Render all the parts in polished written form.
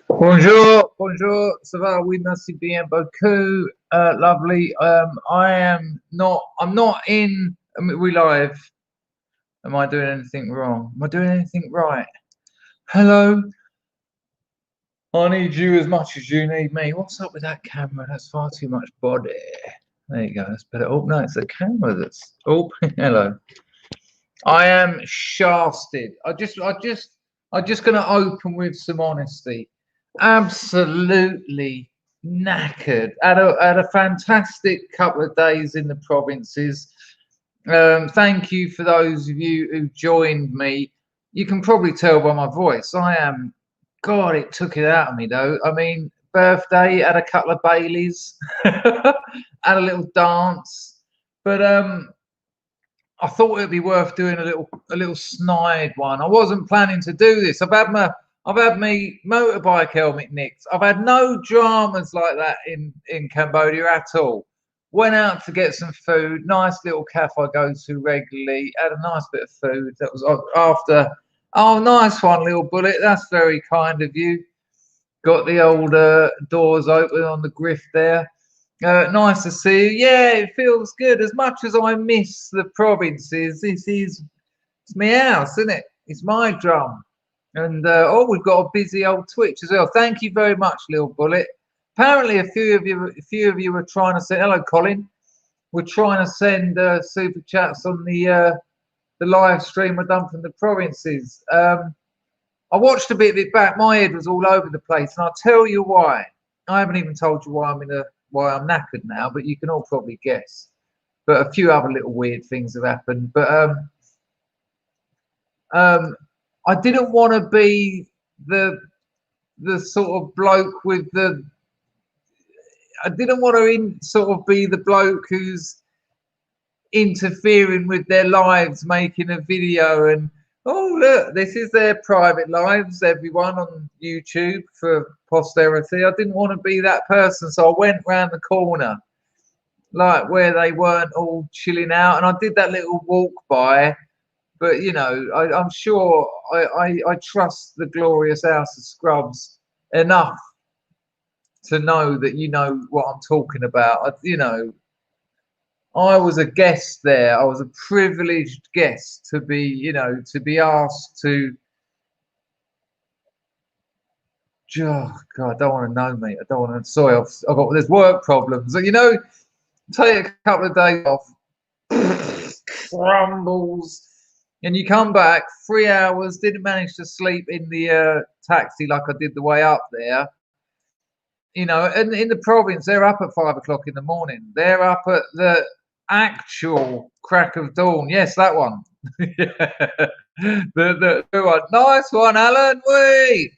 Bonjour, bonjour, ça va? Oui, merci bien beaucoup. Lovely. I'm not in, we live. Am I doing anything wrong? Am I doing anything right? Hello? I need you as much as you need me. What's up with that camera? That's far too much body. There you go, that's better. Oh, no, it's the camera that's, oh, hello. I am shafted. I just gonna open with some honesty. Absolutely knackered. Had a fantastic couple of days in the provinces. Thank you for those of you who joined me. You can probably tell by my voice. I am, God, it took it out of me though. I mean, birthday, had a couple of Baileys, had a little dance, but I thought it'd be worth doing a little snide one. I wasn't planning to do this. I've had my motorbike helmet nicked. I've had no dramas like that in Cambodia at all. Went out to get some food. Nice little cafe I go to regularly. Had a nice bit of food. That was after. Oh, nice one, little bullet. That's very kind of you. Got the old doors open on the grift there. Nice to see you. Yeah, it feels good. As much as I miss the provinces, it's my house, isn't it? It's my drum. And oh, we've got a busy old Twitch as well. Thank you very much, little bullet. Apparently, a few of you were trying to say hello, Colin. We're trying to send super chats on the live stream I've done from the provinces. I watched a bit of it back. My head was all over the place, and I'll tell you why. I haven't even told you why I'm knackered now, but you can all probably guess. But a few other little weird things have happened. But I didn't want to be the sort of bloke with the. I didn't want to sort of be the bloke who's interfering with their lives, making a video and, oh look, this is their private lives, everyone on YouTube for posterity. I didn't want to be that person, so I went round the corner, like where they weren't all chilling out, and I did that little walk by. But you know, I'm sure I trust the glorious House of Scrubs enough to know that you know what I'm talking about. You know, I was a guest there. I was a privileged guest to be, you know, to be asked to. Oh God, I don't want to know, mate. I don't want to. Sorry, I've got there's work problems. You know, take a couple of days off. crumbles. And you come back 3 hours, didn't manage to sleep in the taxi like I did the way up there. You know, and in the province, they're up at 5 o'clock in the morning. They're up at the actual crack of dawn. Yes, that one. the one. Nice one, Alan. Wait.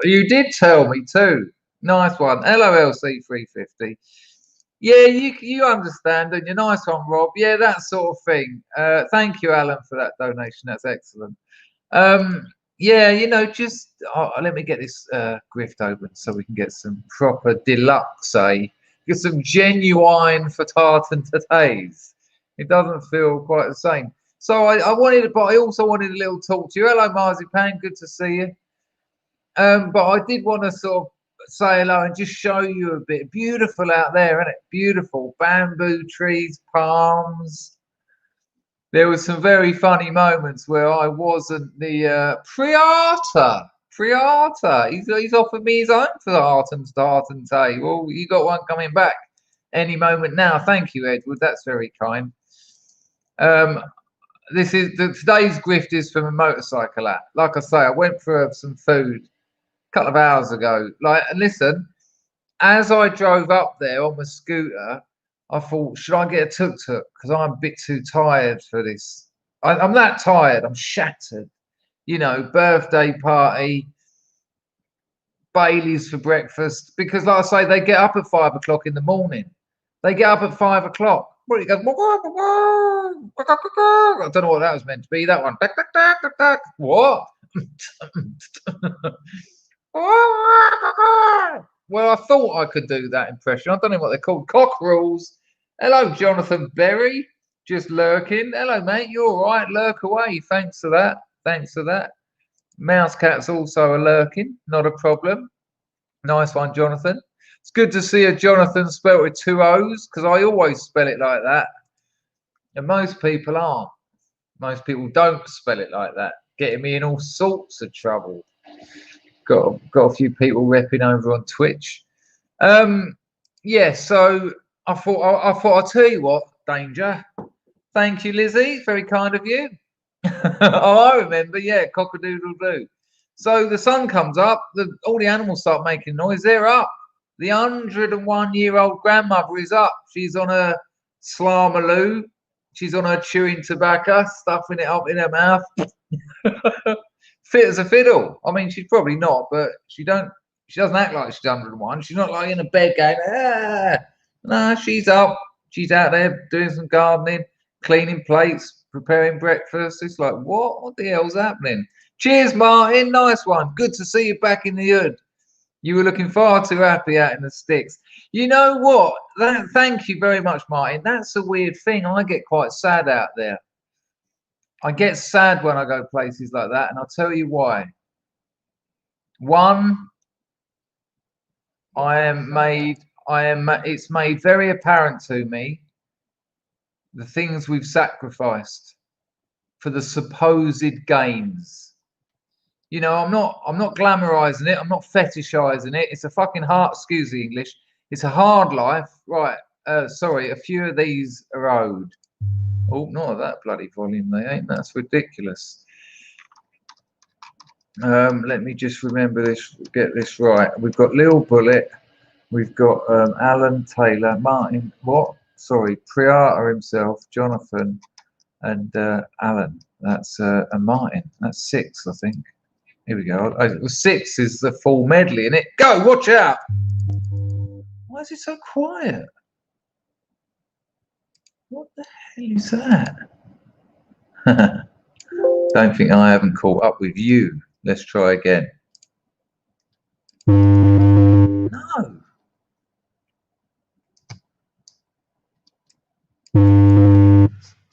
You did tell me too. Nice one. LOLC350. Yeah, you understand, and you're nice one, Rob. Yeah, that sort of thing. Thank you, Alan, for that donation. That's excellent. Yeah, you know, just let me get this grift open so we can get some proper deluxe, get some genuine for tartan today's. It doesn't feel quite the same. So I wanted, but I also wanted a little talk to you. Hello, Marzipan. Good to see you. But I did want to sort of say hello and just show you a bit. Beautiful out there, isn't it? Beautiful bamboo trees, palms. There were some very funny moments where I wasn't the Priata. Priata. He's offered me his own for the Artem Start and say, well, you got one coming back any moment now. Thank you, Edward. That's very kind. This is today's grift is from a motorcycle app. Like I say, I went for some food a couple of hours ago. Like, and listen, as I drove up there on my scooter, I thought, should I get a tuk-tuk? Because I'm a bit too tired for this. I'm that tired. I'm shattered. You know, birthday party, Bailey's for breakfast. Because, like I say, they get up at 5 o'clock in the morning. They get up at 5 o'clock. Well, it goes, I don't know what that was meant to be. That one. What? Well, I thought I could do that impression. I don't know what they're called. Cockerels. Hello, Jonathan Berry. Just lurking. Hello, mate. You all right? Lurk away. Thanks for that. Thanks for that. Mouse Cat's also a lurking. Not a problem. Nice one, Jonathan. It's good to see a Jonathan spelt with 2 O's because I always spell it like that. And most people aren't. Most people don't spell it like that. Getting me in all sorts of trouble. Got a few people repping over on Twitch. Yeah, so I thought I'll tell you what, Danger. Thank you, Lizzie. Very kind of you. Oh, I remember. Yeah, cock-a-doodle-doo. So the sun comes up. All the animals start making noise. They're up. The 101-year-old grandmother is up. She's on her slamaloo. She's on her chewing tobacco, stuffing it up in her mouth. Fit as a fiddle. I mean, she's probably not, but she doesn't act like she's 101. She's not like in a bed going, ah. No, she's up. She's out there doing some gardening, cleaning plates, preparing breakfast. It's like, what the hell's happening? Cheers, Martin. Nice one. Good to see you back in the hood. You were looking far too happy out in the sticks. You know what? Thank you very much, Martin. That's a weird thing. I get quite sad out there. I get sad when I go places like that, and I'll tell you why. One, it's made very apparent to me the things we've sacrificed for the supposed gains. You know, I'm not glamorizing it. I'm not fetishizing it. It's a fucking hard, excuse the English. It's a hard life. Right. Sorry, a few of these are owed. Oh, not at that bloody volume, they ain't. That's ridiculous. Let me just remember this, get this right. We've got Lil Bullet. We've got Alan Taylor, Martin, what? Sorry, Priata himself, Jonathan, and Alan. That's and Martin. That's 6, I think. Here we go. 6 is the full medley, innit? Go, watch out! Why is it so quiet? What the hell is that? Don't think I haven't caught up with you. Let's try again. No.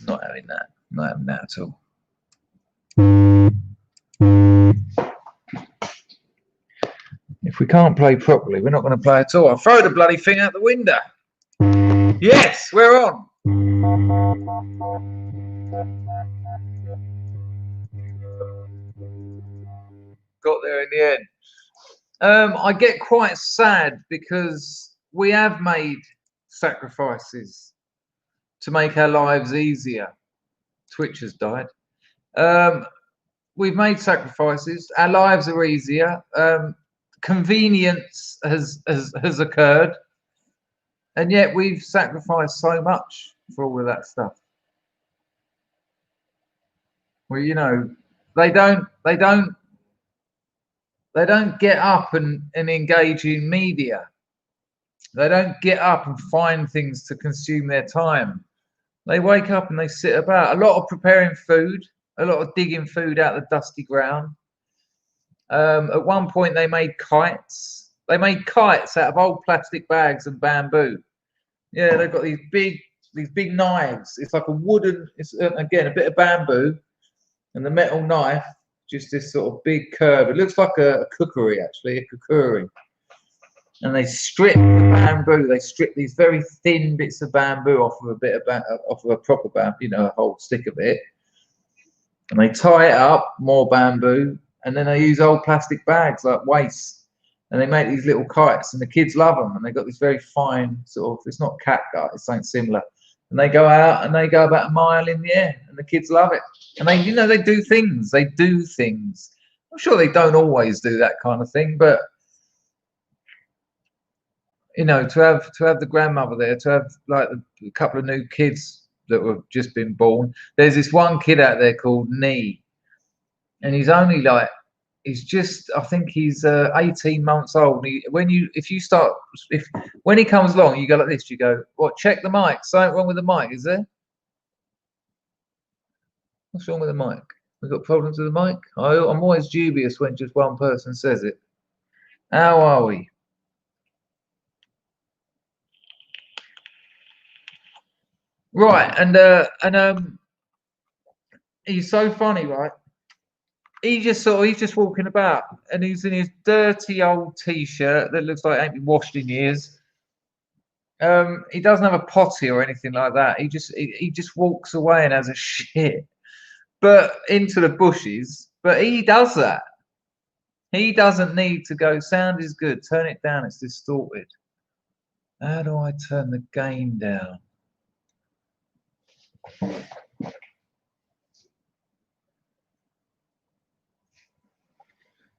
Not having that. Not having that at all. If we can't play properly, we're not going to play at all. I'll throw the bloody thing out the window. Yes, we're on. Got there in the end. I get quite sad because we have made sacrifices to make our lives easier. Twitch has died. We've made sacrifices. Our lives are easier. Convenience has occurred, and yet we've sacrificed so much for all of that stuff. Well, you know, they don't get up and engage in media. They don't get up and find things to consume their time. They wake up and they sit about. A lot of preparing food, a lot of digging food out of the dusty ground. At one point, they made kites. They made kites out of old plastic bags and bamboo. Yeah, they've got these big knives. It's like a wooden. It's again a bit of bamboo, and the metal knife, just this sort of big curve. It looks like a kukuri, actually, a kukuri. And they strip the bamboo. They strip these very thin bits of bamboo off of a proper bamboo, you know, a whole stick of it. And they tie it up, more bamboo, and then they use old plastic bags like waste, and they make these little kites, and the kids love them. And they got this very fine sort of. It's not catgut, it's something similar. And they go out and they go about a mile in the air, and the kids love it. And they, you know, they do things. They do things. I'm sure they don't always do that kind of thing, but you know, to have the grandmother there, to have like a couple of new kids that were just been born. There's this one kid out there called Nee, and he's only like, he's just, I think he's 18 months old. And when he comes along, you go like this. You go, what? Check the mic. Something wrong with the mic? Is there? What's wrong with the mic? We've got problems with the mic. I'm always dubious when just one person says it. How are we? Right, and he's so funny, right? He's just walking about, and he's in his dirty old t-shirt that looks like it ain't been washed in years. He doesn't have a potty or anything like that. He just walks away and has a shit, but into the bushes. But he does that. He doesn't need to go. Sound is good. Turn it down. It's distorted. How do I turn the gain down?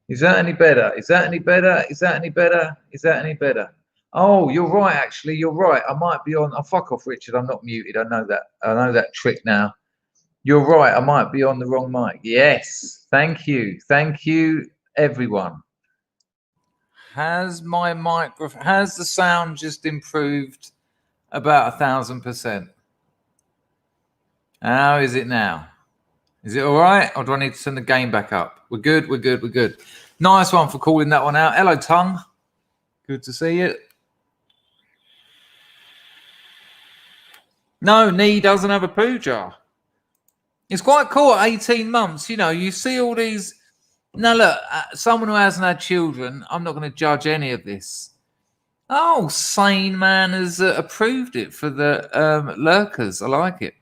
Is that any better? Is that any better? Is that any better? Is that any better? Oh, you're right. Actually, you're right. I might be on. Oh, fuck off, Richard. I'm not muted. I know that. I know that trick now. You're right. I might be on the wrong mic. Yes. Thank you. Thank you, everyone. Has my microphone? Has the sound just improved about 1,000%? How is it now? Is it all right, or do I need to turn the gain back up? We're good. We're good. We're good. Nice one for calling that one out. Hello, Tongue. Good to see you. No, Nee doesn't have a poo jar. It's quite cool at 18 months. You know, you see all these. Now, look, someone who hasn't had children, I'm not going to judge any of this. Oh, Sane Man has approved it for the lurkers. I like it.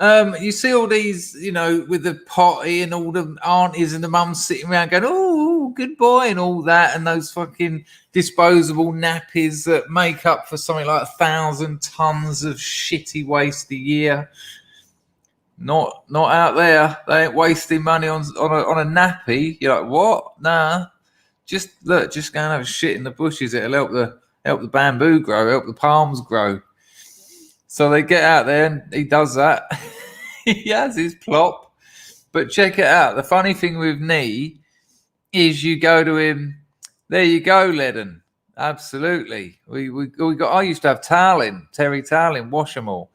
You see all these, you know, with the potty and all the aunties and the mums sitting around going, oh, good boy, and all that, and those fucking disposable nappies that make up for something like 1,000 tons of shitty waste a year. Not out there. They ain't wasting money on a nappy. You're like, what? Nah. Just look, just go and have a shit in the bushes. It'll help the bamboo grow, help the palms grow. So they get out there and he does that. He has his plop. But check it out. The funny thing with Nee is you go to him. There you go, Ledden. Absolutely. We got. I used to have Terry Towling, wash them all.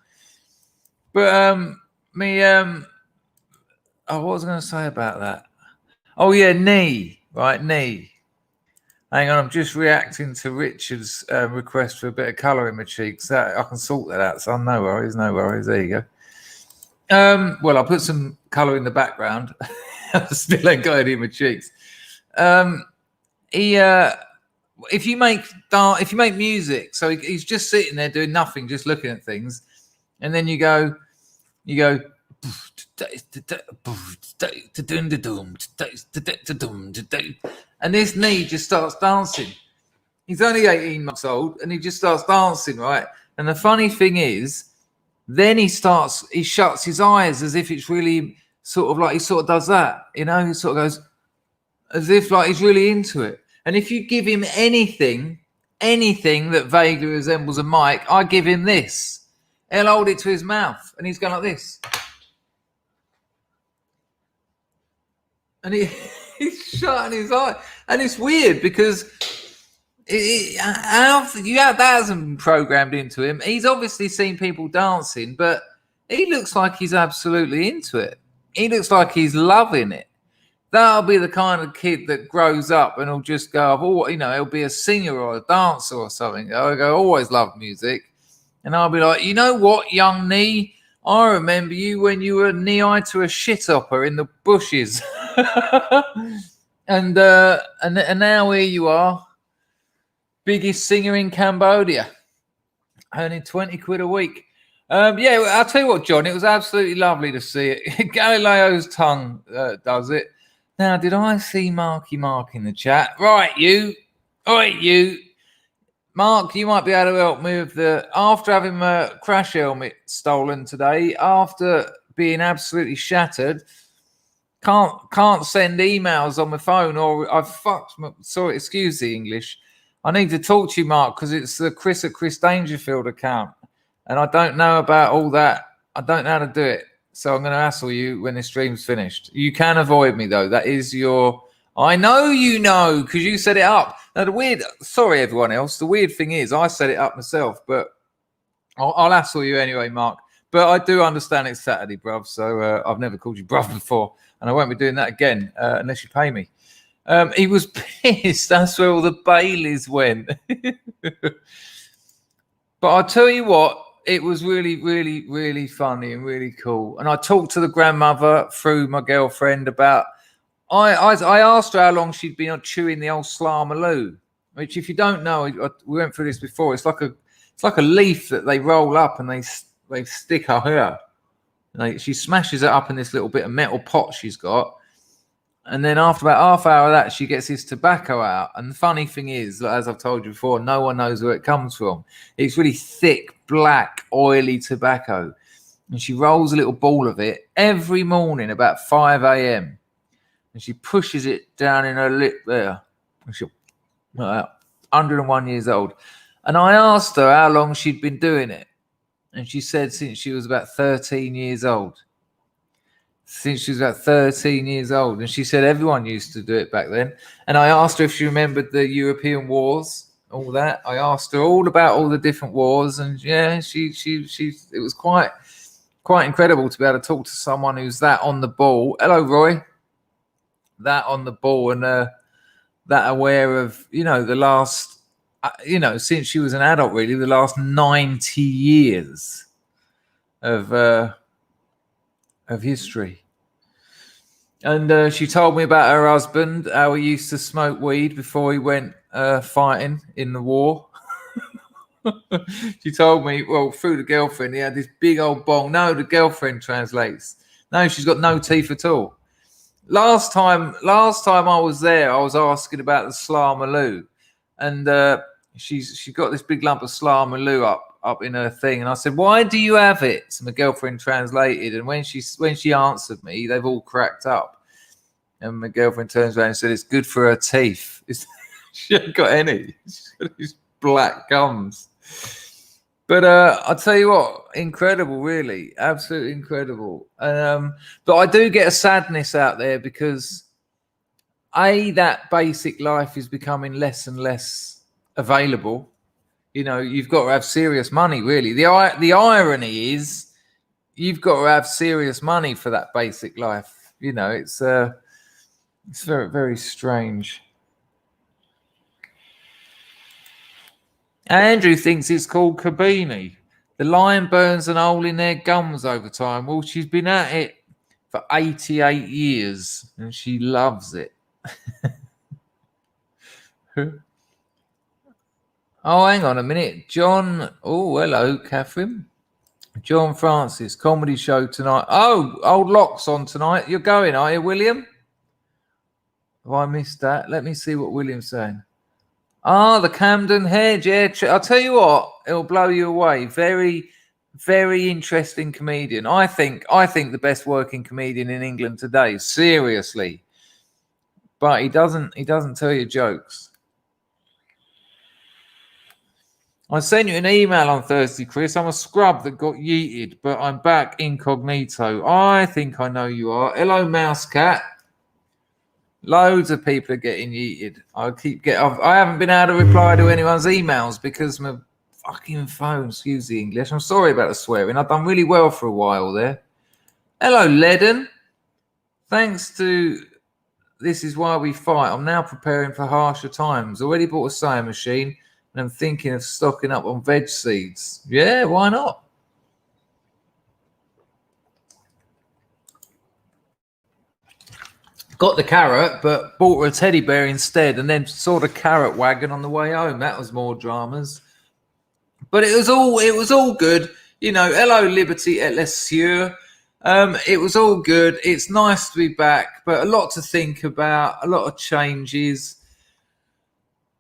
But oh, what was I going to say about that? Oh yeah, Nee. Right, Nee. Hang on, I'm just reacting to Richard's request for a bit of colour in my cheeks. I can sort that out, so no worries, no worries. There you go. Well, I'll put some colour in the background. I still ain't got any in my cheeks. If you make music, so he's just sitting there doing nothing, just looking at things, and then you go. and this knee just starts dancing. He's only 18 months old, and he just starts dancing, right? And the funny thing is, then he shuts his eyes as if it's really sort of like he sort of does that, you know? He sort of goes as if like he's really into it. And if you give him anything that vaguely resembles a mic, I give him this. He'll hold it to his mouth, and he's going like this. And he's shutting his eye. And it's weird because that hasn't been programmed into him. He's obviously seen people dancing, but he looks like he's absolutely into it. He looks like he's loving it. That'll be the kind of kid that grows up and will just go, he'll be a singer or a dancer or something. I'll go, always loved music. And I'll be like, you know what, young knee? I remember you when you were knee-high to a shit-hopper in the bushes. and now here you are, biggest singer in Cambodia, earning 20 quid a week. I'll tell you what, John, it was absolutely lovely to see it. Galileo's tongue does it. Now, did I see Marky Mark in the chat? Right, you. Mark, you might be able to help me with after having my crash helmet stolen today, after being absolutely shattered, can't send emails on my phone, or I've sorry, excuse the English. I need to talk to you, Mark, because it's the Chris at Chris Dangerfield account, and I don't know about all that. I don't know how to do it, so I'm going to hassle you when the stream's finished. You can avoid me, though. That is your... I know you know, because you set it up. Now, sorry, everyone else. The weird thing is I set it up myself, but I'll hassle you anyway, Mark. But I do understand it's Saturday, bruv, so I've never called you bruv before, and I won't be doing that again unless you pay me. He was pissed. That's where all the Baileys went. But I'll tell you what, it was really, really, really funny and really cool. And I talked to the grandmother through my girlfriend about... I asked her how long she'd been chewing the old slamaloo, which, if you don't know, we went through this before. It's like a leaf that they roll up and they stick her hair. She smashes it up in this little bit of metal pot she's got, and then after about half hour of that, she gets this tobacco out. And the funny thing is, as I've told you before, no one knows where it comes from. It's really thick, black, oily tobacco, and she rolls a little ball of it every morning about 5 a.m. and she pushes it down in her lip there. And she'll, 101 years old. And I asked her how long she'd been doing it. And she said since she was about 13 years old. Since she was about 13 years old. And she said everyone used to do it back then. And I asked her if she remembered the European wars, all that. I asked her all about all the different wars. And yeah, it was quite incredible to be able to talk to someone who's that on the ball. Hello, Roy. That on the ball and that aware of, the last, since she was an adult, really, the last 90 years of history. And she told me about her husband, how he used to smoke weed before he went fighting in the war. She told me, well, through the girlfriend, he had this big old bong. No, the girlfriend translates. No, she's got no teeth at all. Last time I was there, I was asking about the slamaloo, and she got this big lump of slamaloo up in her thing, and I said, "Why do you have it?" So my girlfriend translated, and when she answered me, they've all cracked up, and my girlfriend turns around and said, "It's good for her teeth." She hasn't got any. She's got these black gums. But I'll tell you what, incredible, really, absolutely incredible. But I do get a sadness out there because, that basic life is becoming less and less available. You've got to have serious money, really. The irony is you've got to have serious money for that basic life. It's very, very strange. Andrew thinks it's called Kabini. The lion burns an hole in their gums over time. Well, she's been at it for 88 years and she loves it. Oh, hang on a minute. John. Oh, hello, Catherine. John Francis, comedy show tonight. Oh, Old Lock's on tonight. You're going, are you, William? Have I missed that? Let me see what William's saying. Ah, the Camden Hedge. Yeah, I'll tell you what, it'll blow you away. Very, very interesting comedian. I think the best working comedian in England today. Seriously, but he doesn't tell you jokes. I sent you an email on Thursday, Chris. I'm a scrub that got yeeted, but I'm back incognito. I think I know you are. Hello, Mouse Cat. Loads of people are getting yeeted. I haven't been able to reply to anyone's emails because my fucking phone, excuse the English. I'm sorry about the swearing. I've done really well for a while there. Hello, Ledden. Thanks to This Is Why We Fight, I'm now preparing for harsher times. Already bought a sewing machine and I'm thinking of stocking up on veg seeds. Yeah, why not? Got the carrot, but bought her a teddy bear instead, and then saw the carrot wagon on the way home. That was more dramas. But it was all good. You know, hello, Liberty et les Cieux. It was all good. It's nice to be back, but a lot to think about, a lot of changes.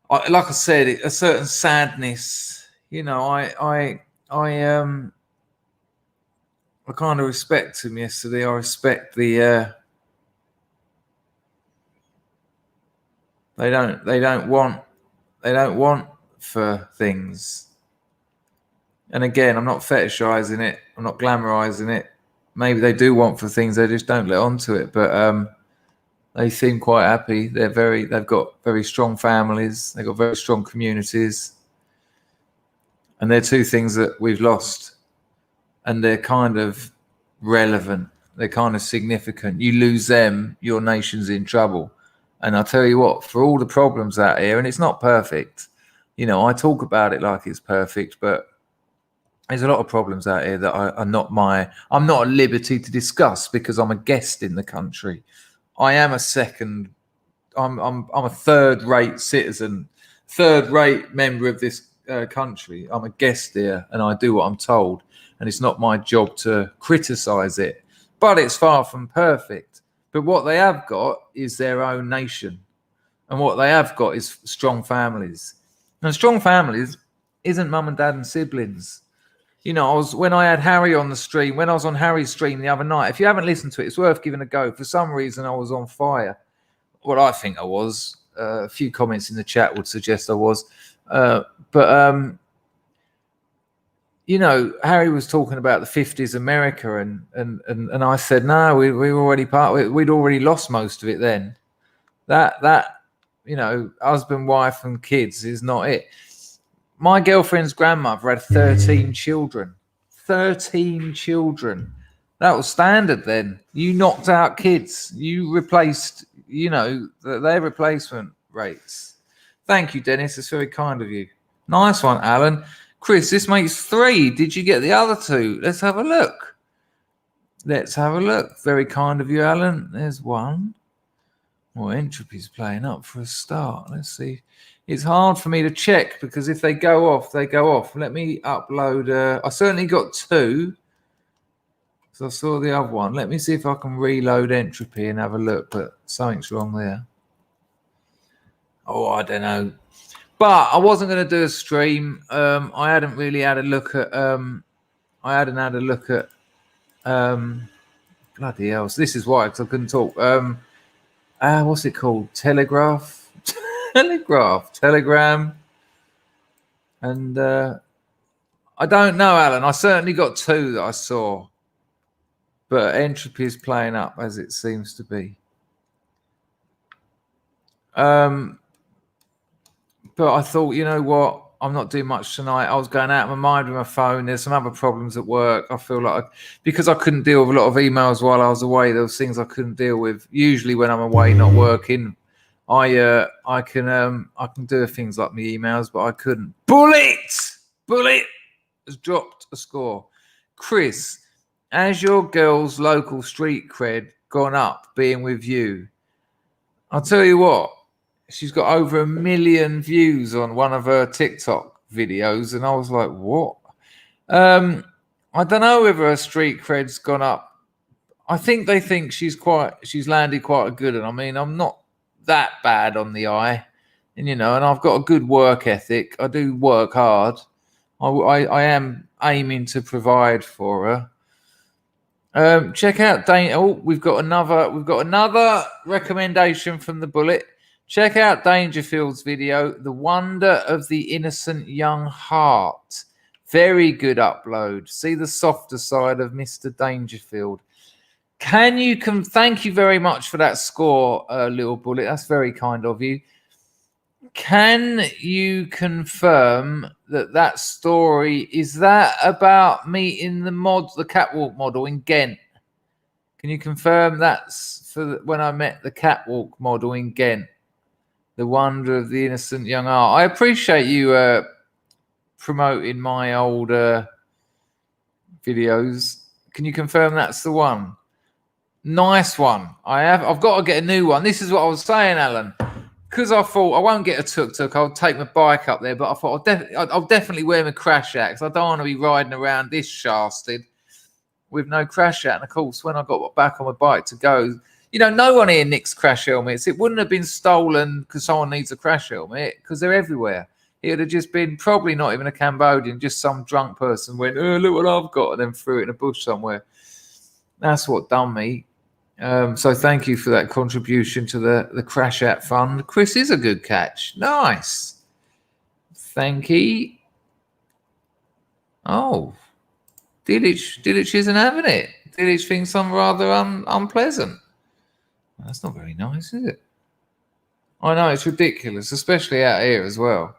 Like I said, a certain sadness. You know, I kind of respect him yesterday. I respect the. They don't want for things. And again, I'm not fetishizing it. I'm not glamorizing it. Maybe they do want for things. They just don't let on to it. But they seem quite happy. They've got very strong families. They've got very strong communities. And they're two things that we've lost. And they're kind of relevant. They're kind of significant. You lose them, your nation's in trouble. And I'll tell you what, for all the problems out here, and it's not perfect, you know, I talk about it like it's perfect, but there's a lot of problems out here that I'm not at liberty to discuss because I'm a guest in the country. I am I'm a third-rate citizen, third-rate member of this country. I'm a guest here and I do what I'm told. And it's not my job to criticize it, but it's far from perfect. But what they have got is their own nation. And what they have got is strong families. And strong families isn't mum and dad and siblings. You know, when I had Harry on the stream, when I was on Harry's stream the other night, if you haven't listened to it, it's worth giving a go. For some reason, I was on fire. What I think I was. A few comments in the chat would suggest I was. You know, Harry was talking about the 50s America, and I said, no, we were already we'd already lost most of it then. That you know, husband, wife, and kids is not it. My girlfriend's grandmother had 13 children. 13 children. That was standard then. You knocked out kids. You replaced, you know, their replacement rates. Thank you, Dennis. It's very kind of you. Nice one, Alan. Chris, this makes 3. Did you get the other 2? Let's have a look. Very kind of you, Alan. There's 1. Well, entropy's playing up for a start. Let's see. It's hard for me to check because if they go off, they go off. Let me upload. I certainly got 2. So I saw the other one. Let me see if I can reload entropy and have a look, but something's wrong there. Oh, I don't know. But I wasn't going to do a stream. I hadn't really had a look at. Bloody hell! So this is why, because I couldn't talk. What's it called? Telegram. And I don't know, Alan. I certainly got 2 that I saw, but entropy is playing up as it seems to be. But I thought, you know what? I'm not doing much tonight. I was going out of my mind with my phone. There's some other problems at work. I feel like because I couldn't deal with a lot of emails while I was away, there was things I couldn't deal with. Usually when I'm away, not working, I can do things like my emails, but I couldn't. Bullet has dropped a score. Chris, has your girl's local street cred gone up being with you? I'll tell you what. She's got over 1 million views on one of her TikTok videos, and I was like, "What?" I don't know whether her street cred's gone up. I think they think she's landed quite a good one. I mean, I'm not that bad on the eye, and and I've got a good work ethic. I do work hard. I am aiming to provide for her. Check out we've got another recommendation from the Bullet. Check out Dangerfield's video, The Wonder of the Innocent Young Heart. Very good upload. See the softer side of Mr. Dangerfield. Thank you very much for that score, Little Bullet. That's very kind of you. Can you confirm that story, is that about meeting the catwalk model in Ghent? Can you confirm that's when I met the catwalk model in Ghent? The Wonder of the Innocent Young Heart. I appreciate you promoting my old videos. Can you confirm that's the one? Nice one. I've got to get a new one. This is what I was saying, Alan. Because I thought I won't get a tuk-tuk, I'll take my bike up there. But I thought I'll definitely wear my crash hat, because I don't want to be riding around this shafted with no crash hat. And of course, when I got back on my bike to go, no one here nicks crash helmets. It wouldn't have been stolen because someone needs a crash helmet, because they're everywhere. It would have just been probably not even a Cambodian, just some drunk person went, "Oh, look what I've got," and then threw it in a bush somewhere. That's what done me. So thank you for that contribution to the Crash Out Fund. Chris is a good catch. Nice. Thank you. Oh, Dillage isn't having it. Dillage thinks I'm rather unpleasant. That's not very nice, is it? I know, it's ridiculous, especially out here as well.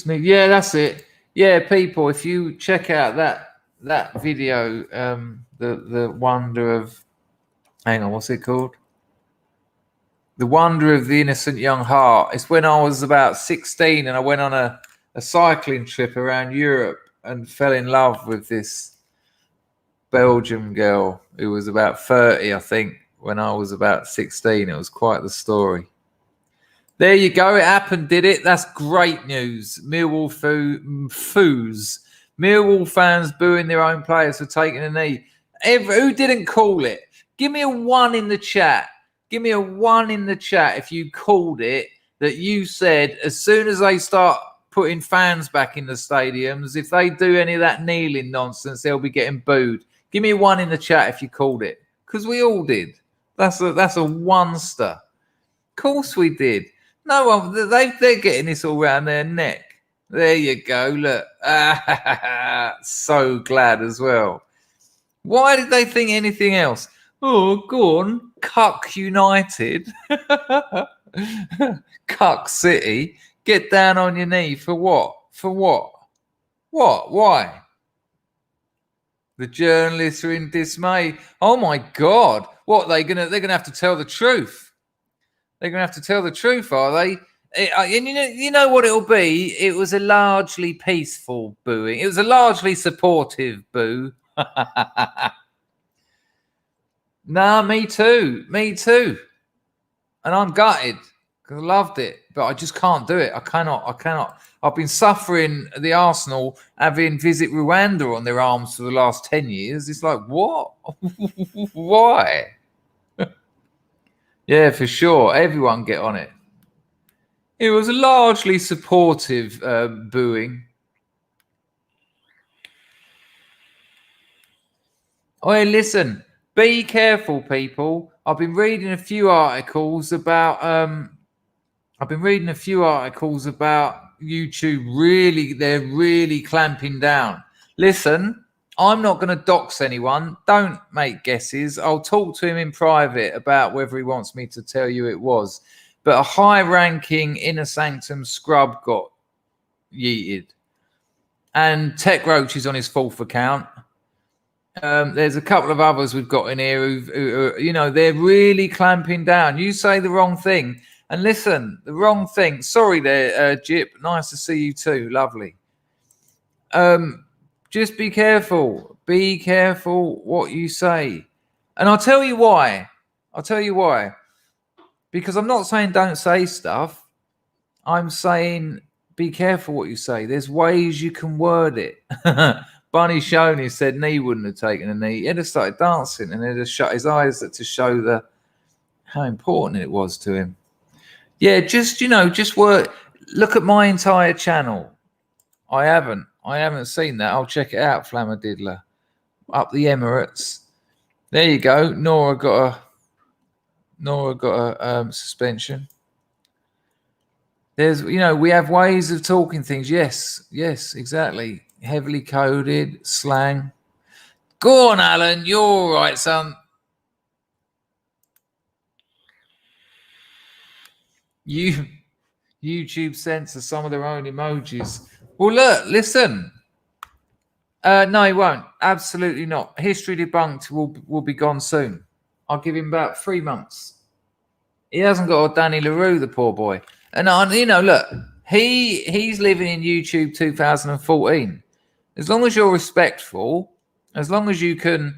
Yeah, that's it. Yeah, people, if you check out that video, the wonder of, hang on, what's it called? The Wonder of the Innocent Young Heart. It's when I was about 16 and I went on a cycling trip around Europe and fell in love with this Belgian girl who was about 30, I think, when I was about 16. It was quite the story. There you go. It happened, did it? That's great news. Millwall fans booing their own players for taking a knee. Who didn't call it? Give me a 1 in the chat. Give me a 1 in the chat if you called it, that you said as soon as they start putting fans back in the stadiums, if they do any of that kneeling nonsense, they'll be getting booed. Give me a 1 in the chat if you called it, because we all did. That's a one-ster. Of course we did. No one, they're getting this all around their neck. There you go. Look. So glad as well. Why did they think anything else? Oh, go on. Cuck United. Cuck City. Get down on your knee for what? For what? What? Why? The journalists are in dismay. Oh my God. What, they're gonna have to tell the truth. They're going to have to tell the truth, are they? And you know what it'll be? It was a largely peaceful booing. It was a largely supportive boo. Nah, me too. Me too. And I'm gutted because I loved it, but I just can't do it. I cannot. I've been suffering the Arsenal having Visit Rwanda on their arms for the last 10 years. It's like, what? Why? Yeah, for sure. Everyone get on it. It was a largely supportive booing. Oh, listen. Be careful, people. I've been reading a few articles about. YouTube. They're really clamping down. Listen. I'm not going to dox anyone. Don't make guesses. I'll talk to him in private about whether he wants me to tell you it was. But a high-ranking Inner Sanctum scrub got yeeted. And Tech Roach is on his 4th account. There's a couple of others we've got in here who they're really clamping down. You say the wrong thing. And listen, the wrong thing. Sorry there, Jip. Nice to see you too. Lovely. Just be careful. Be careful what you say. And I'll tell you why. Because I'm not saying don't say stuff. I'm saying be careful what you say. There's ways you can word it. Barney Shoney said knee wouldn't have taken a knee. He'd have started dancing and he'd have shut his eyes to show how important it was to him. Yeah, just work. Look at my entire channel. I haven't seen that. I'll check it out, Flammadiddler. Up the Emirates. There you go. Nora got a suspension. There's, we have ways of talking things. Yes, exactly. Heavily coded slang. Go on, Alan. You're all right, son. YouTube censor some of their own emojis. Well, look, listen. No, he won't. Absolutely not. History Debunked will be gone soon. I'll give him about 3 months. He hasn't got a Danny LaRue, the poor boy. And look, he's living in YouTube 2014. As long as you're respectful, as long as you can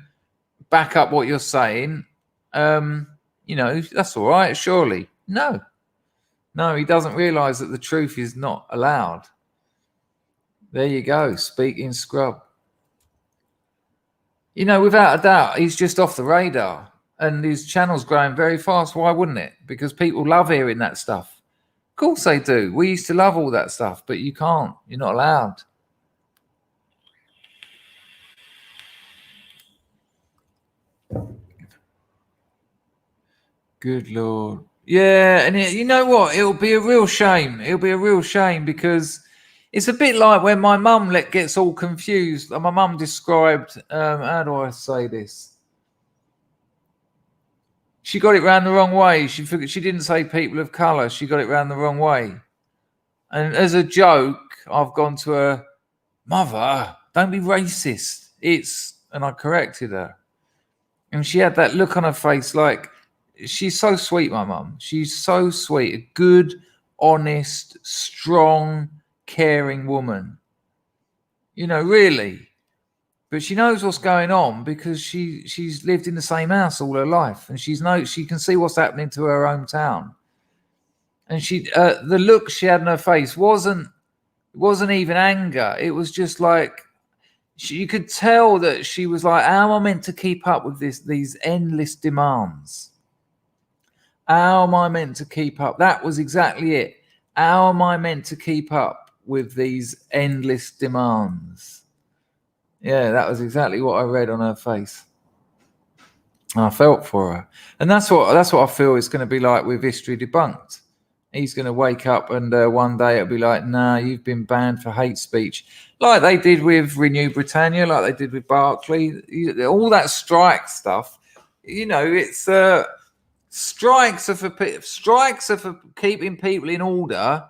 back up what you're saying, that's all right, surely. No, he doesn't realise that the truth is not allowed. There you go, speaking scrub. Without a doubt, he's just off the radar. And his channel's growing very fast. Why wouldn't it? Because people love hearing that stuff. Of course they do. We used to love all that stuff, but you can't. You're not allowed. Good Lord. Yeah, and you know what? It'll be a real shame. It'll be a real shame because it's a bit like when my mum gets all confused. My mum described, how do I say this? She got it round the wrong way. She didn't say people of colour. She got it round the wrong way. And as a joke, I've gone to her, Mother, don't be racist. And I corrected her. And she had that look on her face like, she's so sweet, my mum. She's so sweet. A good, honest, strong, caring woman. Really. But she knows what's going on because she's lived in the same house all her life, and she can see what's happening to her hometown. And the look she had in her face wasn't even anger. It was just like you could tell that she was like, "How am I meant to keep up with these endless demands? How am I meant to keep up?" That was exactly it. How am I meant to keep up with these endless demands? Yeah, that was exactly what I read on her face. And I felt for her. And that's what I feel it's going to be like with History Debunked. He's going to wake up and one day it'll be like, nah, you've been banned for hate speech. Like they did with Renew Britannia, like they did with Barclay. All that strike stuff, it's strikes are for keeping people in order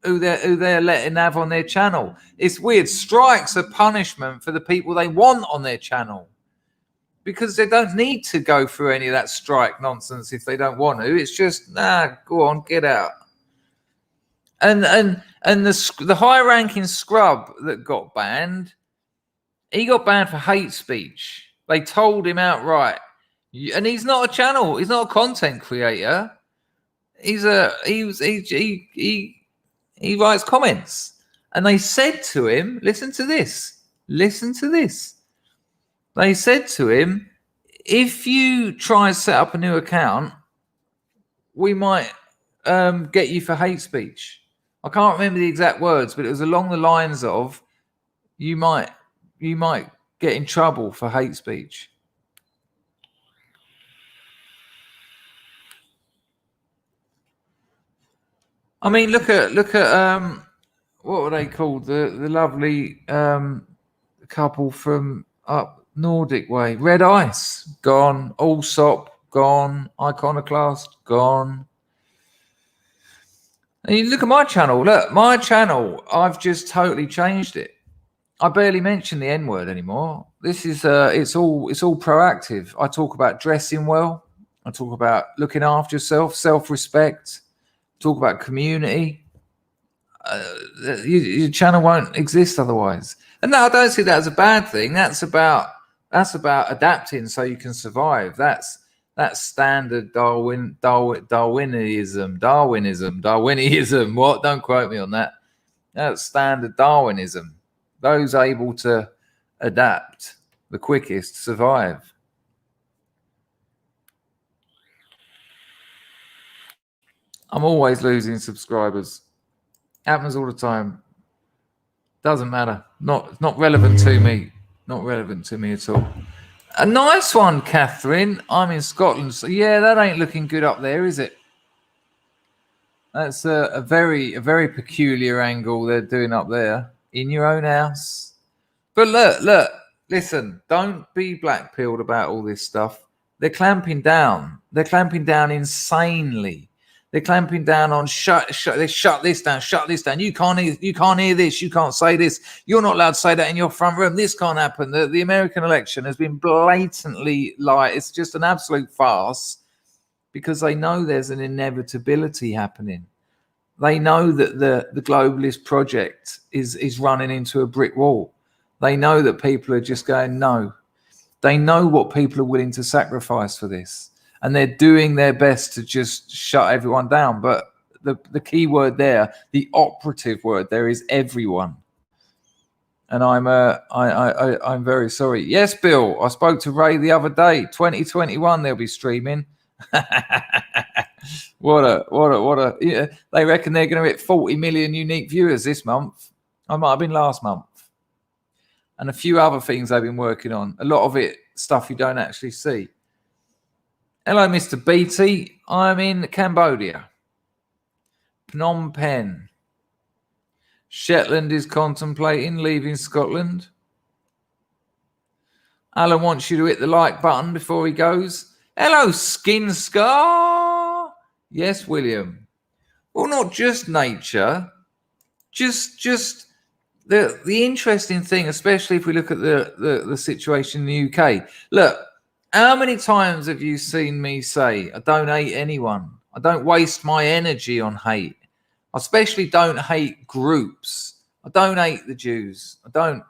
who they're letting have on their channel. It's weird. Strikes are punishment for the people they want on their channel because they don't need to go through any of that strike nonsense if they don't want to. It's just, go on, get out. And the high-ranking scrub that got banned, he got banned for hate speech. They told him outright. And he's not a channel. He's not a content creator. He writes comments, and they said to him, listen to this. They said to him, if you try and set up a new account, we might get you for hate speech. I can't remember the exact words, but it was along the lines of, you might get in trouble for hate speech. I mean, look at what were they called? The lovely couple from up Nordic way. Red Ice, gone. Allsop, gone. Iconoclast, gone. And you look at my channel. Look, my channel, I've just totally changed it. I barely mention the N-word anymore. This is it's all proactive. I talk about dressing well. I talk about looking after yourself, self-respect. Talk about community. Your channel won't exist otherwise. And no, I don't see that as a bad thing. That's about adapting so you can survive. That's standard Darwinism. What? Don't quote me on that. That's standard Darwinism. Those able to adapt the quickest, survive. I'm always losing subscribers. Happens all the time. Doesn't matter. Not relevant to me. Not relevant to me at all. A nice one, Catherine. I'm in Scotland. So yeah, that ain't looking good up there, is it? That's a very peculiar angle they're doing up there in your own house. But look, listen, don't be black-pilled about all this stuff. They're clamping down. They're clamping down insanely. They're clamping down on shut this down. You can't hear this. You can't say this. You're not allowed to say that in your front room. This can't happen. The American election has been blatantly it's just an absolute farce because they know there's an inevitability happening. They know that the globalist project is running into a brick wall. They know that people are just going, no. They know what people are willing to sacrifice for this. And they're doing their best to just shut everyone down. But the key word there, the operative word there is everyone. And I'm very sorry. Yes, Bill, I spoke to Ray the other day. 2021, they'll be streaming. What a yeah, they reckon they're going to hit 40 million unique viewers this month. I might have been last month. And a few other things they've been working on. A lot of it stuff you don't actually see. Hello, Mr. BT. I'm in Cambodia. Phnom Penh. Shetland is contemplating leaving Scotland. Alan wants you to hit the like button before he goes. Hello, Skin Scar. Yes, William. Well, not just nature. Just the interesting thing, especially if we look at the situation in the UK. Look, how many times have you seen me say, I don't hate anyone. I don't waste my energy on hate. I especially don't hate groups. I don't hate the Jews. I don't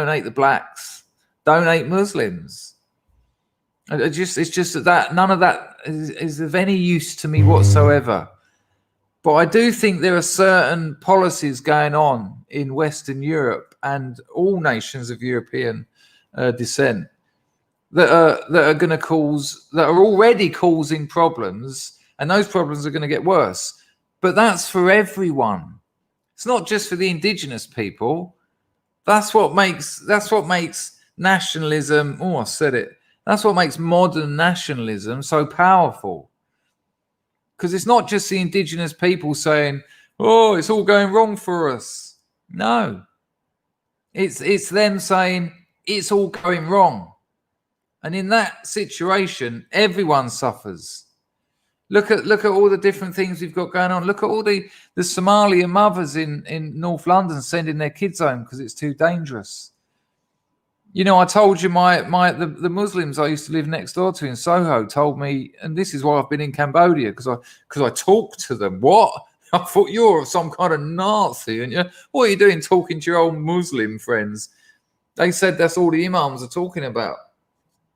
hate the blacks. Don't hate Muslims. It's just that none of that is of any use to me whatsoever. But I do think there are certain policies going on in Western Europe and all nations of European descent that are going to that are already causing problems, and those problems are going to get worse. But that's for everyone. It's not just for the indigenous people. That's what makes nationalism. Oh, I said it. That's what makes modern nationalism so powerful. Because it's not just the indigenous people saying, oh, it's all going wrong for us. No. It's them saying it's all going wrong. And in that situation, everyone suffers. Look at all the different things we've got going on. Look at all the Somali mothers in North London sending their kids home because it's too dangerous. You know, I told you the Muslims I used to live next door to in Soho told me, and this is why I've been in Cambodia, because I talked to them. What? I thought you're some kind of Nazi, and what are you doing talking to your old Muslim friends? They said that's all the imams are talking about.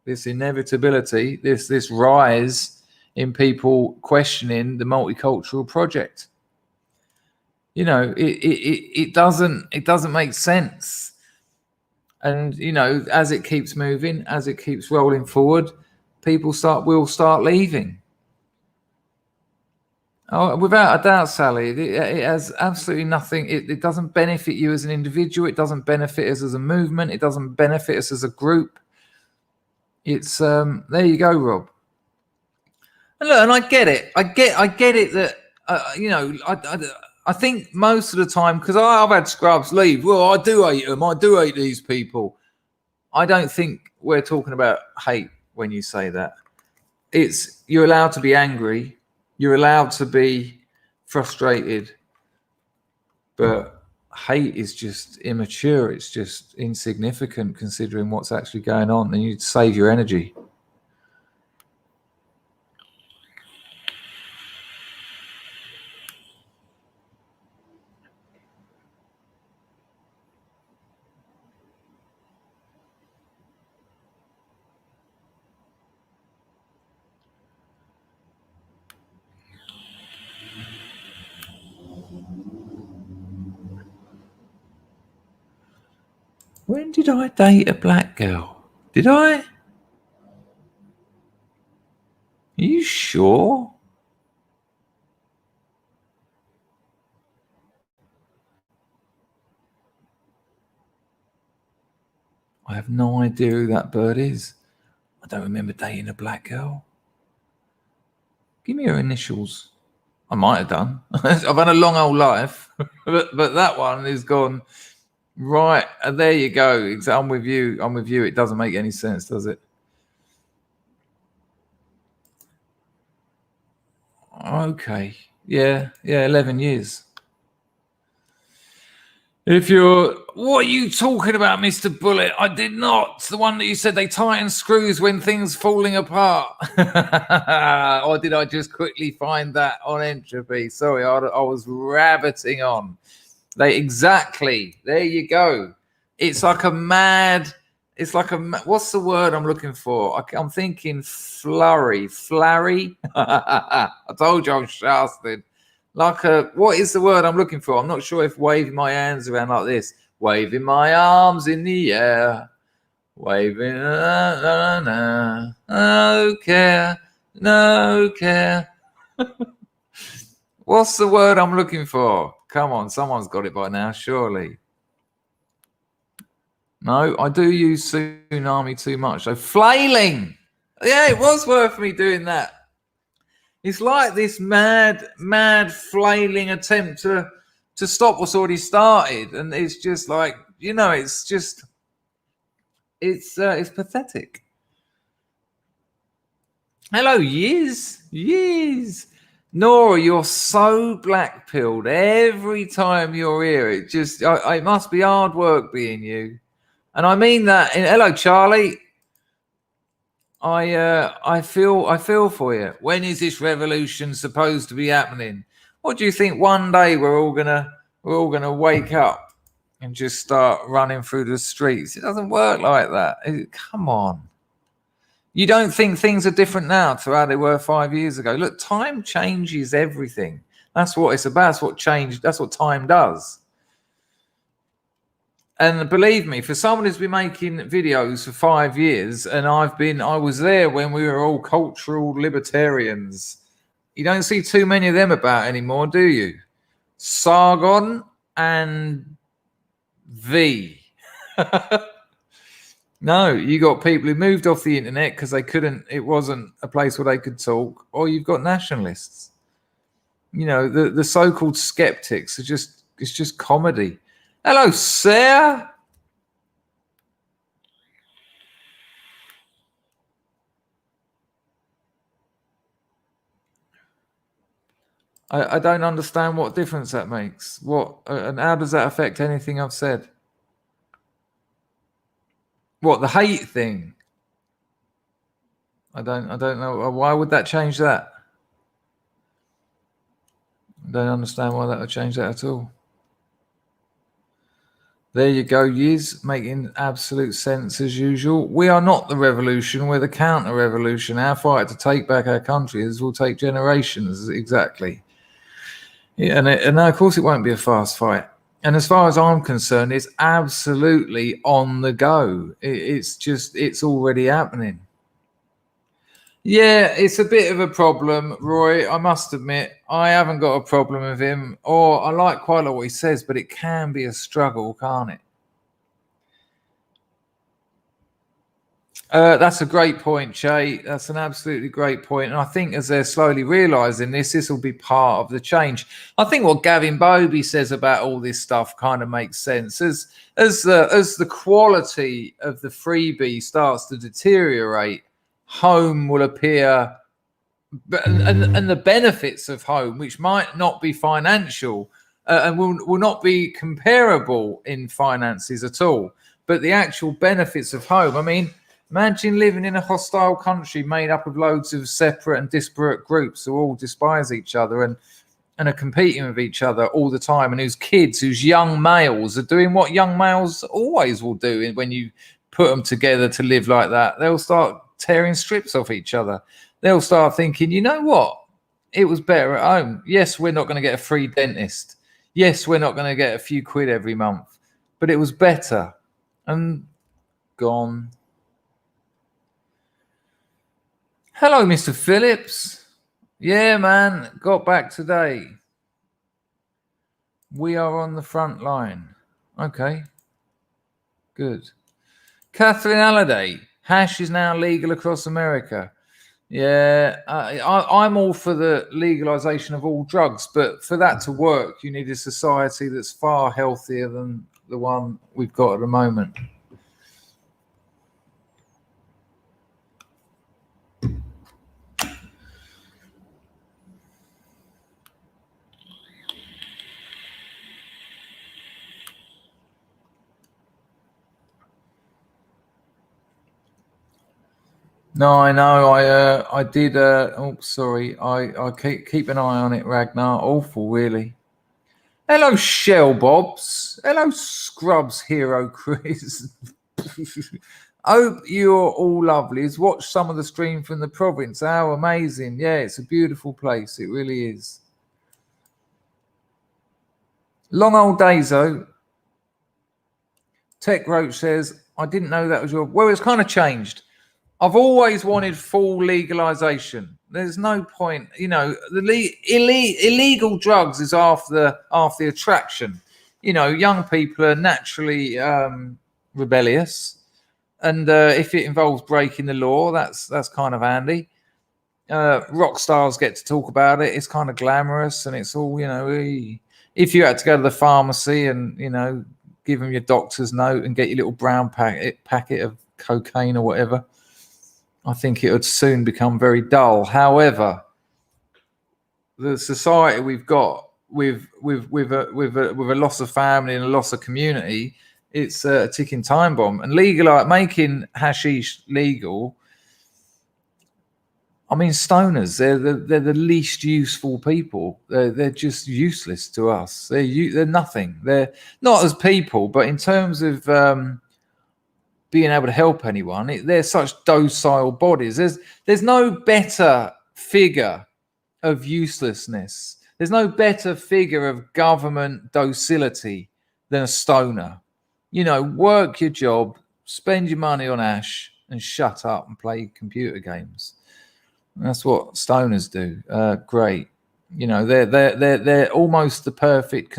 This inevitability, this rise in people questioning the multicultural project. You know, it doesn't make sense. And, you know, as it keeps moving, as it keeps rolling forward, people will start leaving. Oh, without a doubt, Sally, it has absolutely nothing. It doesn't benefit you as an individual. It doesn't benefit us as a movement. It doesn't benefit us as a group. It's there you go, Rob. And look, and I get it. I get it that you know, I think most of the time, because I've had scrubs leave. Well, I do hate them. I do hate these people. I don't think we're talking about hate when you say that. It's you're allowed to be angry. You're allowed to be frustrated. But hate is just immature. It's just insignificant considering what's actually going on. And you save your energy. When did I date a black girl? Did I? Are you sure? I have no idea who that bird is. I don't remember dating a black girl. Give me her initials. I might have done. I've had a long old life, but that one is gone. Right, there you go. I'm with you. I'm with you. It doesn't make any sense, does it? Okay. Yeah, 11 years. If you're, what are you talking about, Mr. Bullet? I did not. The one that you said they tighten screws when things falling apart. Or did I just quickly find that on Entropy? Sorry, I was rabbiting on. Exactly. There you go. It's like a mad. It's like a. What's the word I'm looking for? I'm thinking flurry. I told you I'm shafted. Like a. What is the word I'm looking for? I'm not sure if waving my hands around like this, waving my arms in the air, waving. No care. No care. What's the word I'm looking for? Come on, someone's got it by now, surely. No, I do use tsunami too much. So flailing. Yeah, it was worth me doing that. It's like this mad flailing attempt to stop what's already started. And it's just like, it's pathetic. Hello, Yiz. Nora, you're so black-pilled every time you're here. It must be hard work being you. And I mean that. Hello, Charlie. I feel for you. When is this revolution supposed to be happening? What do you think? One day we're all gonna wake up and just start running through the streets? It doesn't work like that. Come on. You don't think things are different now to how they were 5 years ago? Look, time changes everything. That's what it's about. That's what change. That's what time does. And believe me, for someone who's been making videos for 5 years, and I was there when we were all cultural libertarians. You don't see too many of them about anymore, do you? Sargon and V. No, you got people who moved off the internet because it wasn't a place where they could talk, or you've got nationalists. The so-called skeptics it's just comedy. Hello, Sarah. I don't understand what difference that makes. And how does that affect anything I've said? What, the hate thing? I don't know. Why would that change that? I don't understand why that would change that at all. There you go, Yiz, making absolute sense as usual. We are not the revolution, we're the counter-revolution. Our fight to take back our country will take generations, exactly. Yeah, and of course it won't be a fast fight. And as far as I'm concerned, it's absolutely on the go. It's already happening. Yeah, it's a bit of a problem, Roy. I must admit, I haven't got a problem with him, or I like quite a lot what he says, but it can be a struggle, can't it? That's a great point, Che. That's an absolutely great point. And I think as they're slowly realising this will be part of the change. I think what Gavin Bobby says about all this stuff kind of makes sense. As the quality of the freebie starts to deteriorate, home will appear, and the benefits of home, which might not be financial and will not be comparable in finances at all, but the actual benefits of home. I mean, imagine living in a hostile country made up of loads of separate and disparate groups who all despise each other and are competing with each other all the time, and whose young males are doing what young males always will do when you put them together to live like that. They'll start tearing strips off each other. They'll start thinking, you know what? It was better at home. Yes, we're not going to get a free dentist. Yes, we're not going to get a few quid every month, but it was better. and gone. Hello, Mr. Phillips. Yeah, man, got back today. We are on the front line. Okay, good. Catherine Halliday, hash is now legal across America. Yeah, I'm all for the legalization of all drugs, but for that to work, you need a society that's far healthier than the one we've got at the moment. No, I know. I did. Oh, sorry. I keep an eye on it, Ragnar. Awful, really. Hello, Shell Bobs. Hello, Scrubs Hero Chris. Hope you're all lovely. Let's watch some of the stream from the province. How amazing. Yeah, it's a beautiful place. It really is. Long old days, though. Tech Roach says, I didn't know that was your... Well, it's kind of changed. I've always wanted full legalization. There's no point, you know, the illegal drugs is half the attraction. You know, young people are naturally rebellious, and if it involves breaking the law, that's kind of handy. Rock stars get to talk about it. It's kind of glamorous, and it's all, you know. If you had to go to the pharmacy and, you know, give them your doctor's note and get your little brown packet of cocaine or whatever, I think it would soon become very dull. However, the society we've got with a loss of family and a loss of community, it's a ticking time bomb. And making hashish legal. I mean, stoners, they're the least useful people. They're just useless to us. They're nothing. They're not as people, but in terms of being able to help anyone, they're such docile bodies. There's no better figure of uselessness. There's no better figure of government docility than a stoner. You know, work your job, spend your money on hash, and shut up and play computer games. That's what stoners do. Great. You know, they're almost the perfect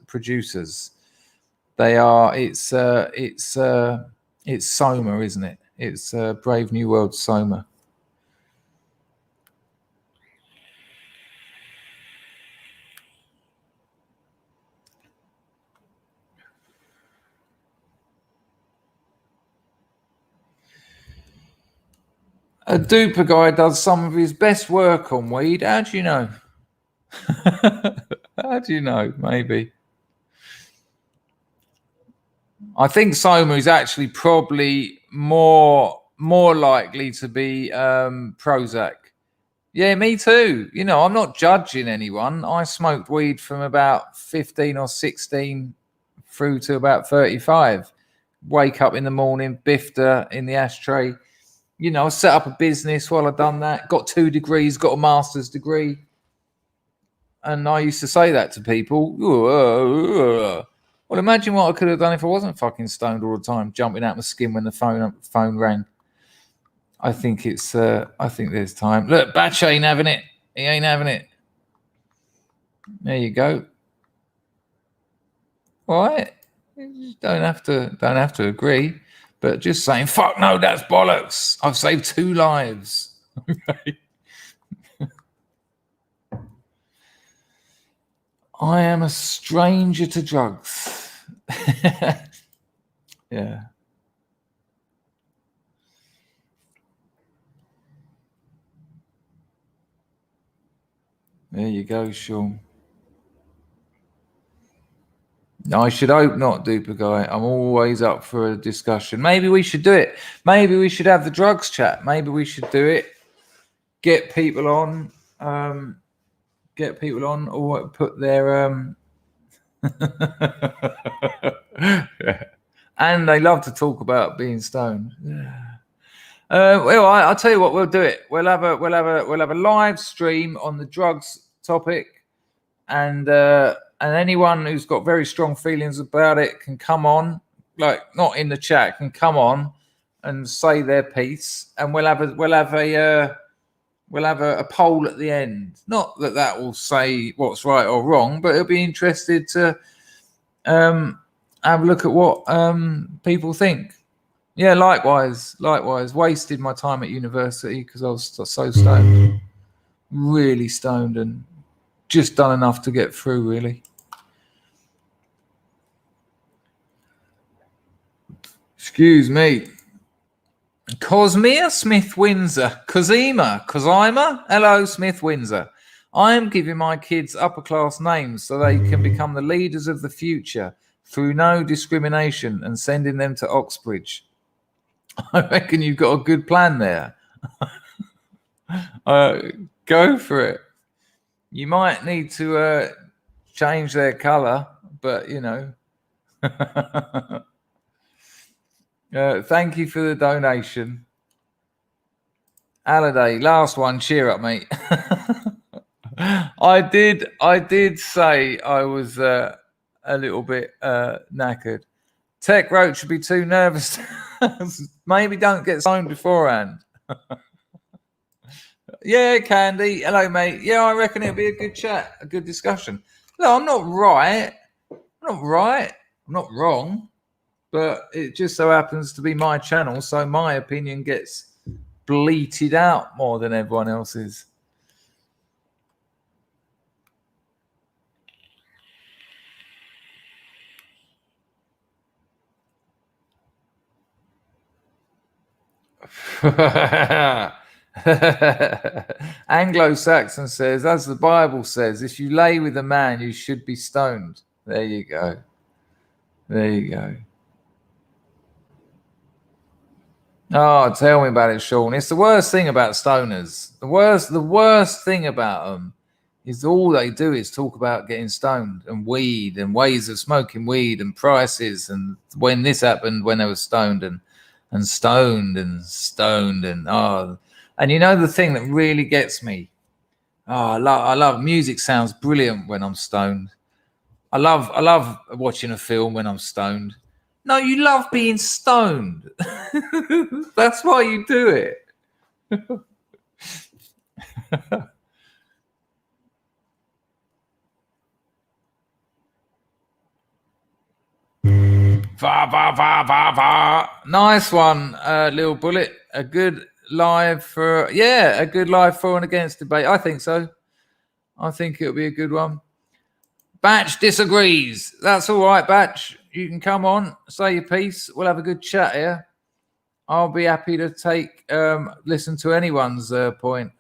producers. They are. It's Soma, isn't it? It's Brave New World Soma. A duper guy does some of his best work on weed. How do you know? How do you know? Maybe. I think Soma is actually probably more likely to be Prozac. Yeah, me too. You know, I'm not judging anyone. I smoked weed from about 15 or 16 through to about 35. Wake up in the morning, bifter in the ashtray. You know, set up a business while I've done that. Got 2 degrees, got a master's degree. And I used to say that to people. Well, imagine what I could have done if I wasn't fucking stoned all the time, jumping out my skin when the phone rang. I think there's time. Look, Batch ain't having it. He ain't having it. There you go. All right. You don't have to agree, but just saying, fuck no, that's bollocks. I've saved 2 lives. Okay. I am a stranger to drugs. Yeah. There you go, Sean. I should hope not, Duper Guy. I'm always up for a discussion. Maybe we should do it. Maybe we should have the drugs chat. Maybe we should do it. Get people on. Or put their and they love to talk about being stoned. Yeah. Well, I'll tell you what, we'll do it. We'll have a live stream on the drugs topic, and anyone who's got very strong feelings about it can come on, like not in the chat, can come on and say their piece, and we'll have a poll at the end. Not that will say what's right or wrong, but it'll be interested to have a look at what people think. Yeah, likewise. Wasted my time at university because I was so stoned, really stoned, and just done enough to get through, really. Excuse me. Cosmia Smith Windsor. Cosima. Hello, Smith Windsor. I am giving my kids upper class names so they can become the leaders of the future through no discrimination and sending them to Oxbridge. I reckon you've got a good plan there. Go for it. You might need to change their colour, but you know. Thank you for the donation. Halliday, last one. Cheer up, mate. I did say I was a little bit knackered. Tech Roach should be too nervous. Maybe don't get stoned beforehand. Yeah, Candy. Hello, mate. Yeah, I reckon it'll be a good chat, a good discussion. No, I'm not right. I'm not wrong. But it just so happens to be my channel, so my opinion gets bleated out more than everyone else's. Anglo-Saxon says, as the Bible says, if you lay with a man, you should be stoned. There you go. Oh, tell me about it, Sean. It's the worst thing about stoners. The worst thing about them is all they do is talk about getting stoned and weed and ways of smoking weed and prices and when this happened when they were stoned and stoned and and you know the thing that really gets me. I love music. Sounds brilliant when I'm stoned. I love watching a film when I'm stoned. No, you love being stoned. That's why you do it. Nice one, Little Bullet. A good live for and against debate. I think so. I think it'll be a good one. Batch disagrees. That's all right, Batch. You can come on, say your piece. We'll have a good chat here. I'll be happy to listen to anyone's point.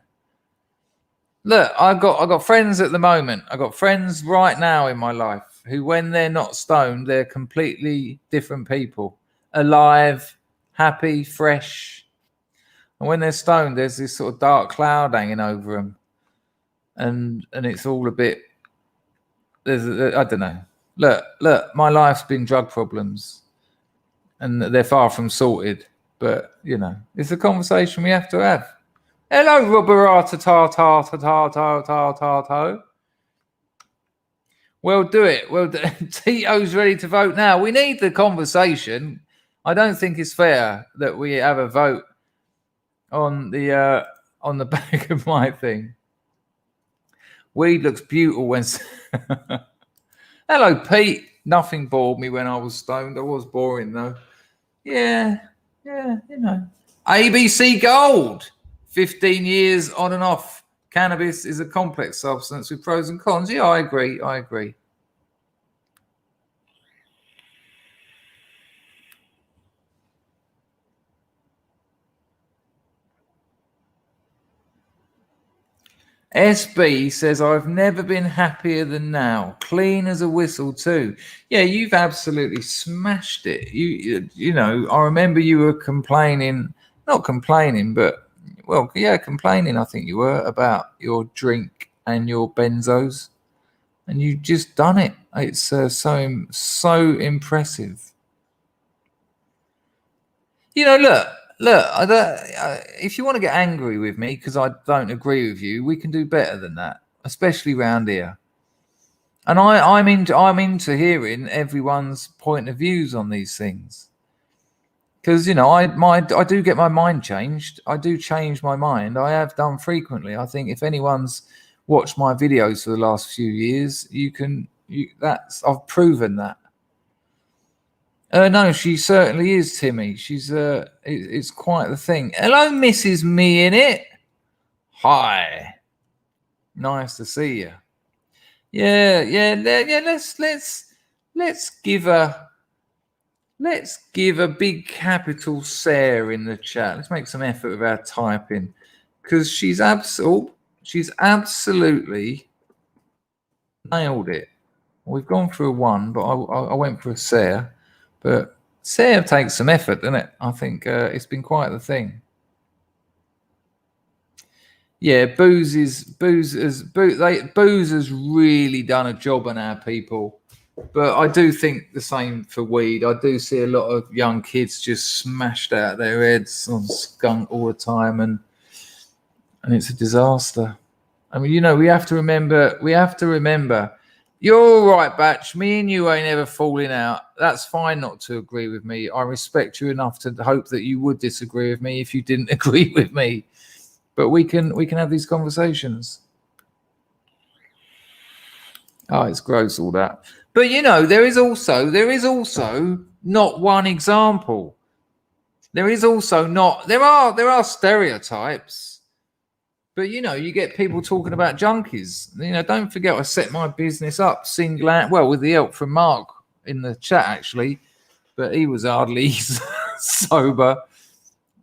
Look, I've got friends at the moment. I've got friends right now in my life who, when they're not stoned, they're completely different people. Alive, happy, fresh. And when they're stoned, there's this sort of dark cloud hanging over them. And it's all a bit... I don't know. Look, my life's been drug problems and they're far from sorted, but you know, it's a conversation we have to have. Hello, Roberata ta. Well, do it. Well, Tito's ready to vote now. We need the conversation. I don't think it's fair that we have a vote on the back of my thing. Weed looks beautiful when... Hello, Pete. Nothing bored me when I was stoned. I was boring, though. Yeah, you know. ABC Gold. 15 years on and off. Cannabis is a complex substance with pros and cons. Yeah, I agree. SB says, I've never been happier than now. Clean as a whistle too. Yeah, you've absolutely smashed it. You know, I remember you were complaining, not complaining, but, well, yeah, complaining, I think you were, about your drink and your benzos. And you've just done it. It's so impressive. You know, look, if you want to get angry with me because I don't agree with you, we can do better than that, especially around here. And I'm into hearing everyone's point of views on these things. Because, you know, I do get my mind changed. I do change my mind. I have done frequently. I think if anyone's watched my videos for the last few years, I've proven that. No, she certainly is, Timmy. She's it's quite the thing. Hello, Mrs. Me in it. Hi. Nice to see you. Yeah. Let's give a big capital Sarah in the chat. Let's make some effort with our typing, because she's absolutely nailed it. We've gone for a 1, but I went for a Sarah. But Sarah takes some effort, doesn't it? I think it's been quite the thing. Yeah, Booze has really done a job on our people. But I do think the same for weed. I do see a lot of young kids just smashed out their heads on skunk all the time, and it's a disaster. I mean, you know, we have to remember. You're all right, Batch. Me and you ain't ever falling out. That's fine not to agree with me. I respect you enough to hope that you would disagree with me if you didn't agree with me. But we can have these conversations. Oh, it's gross, all that. But, you know, there is also not one example. There are stereotypes. But, you know, you get people talking about junkies. You know, don't forget I set my business up with the help from Mark in the chat, actually. But he was hardly sober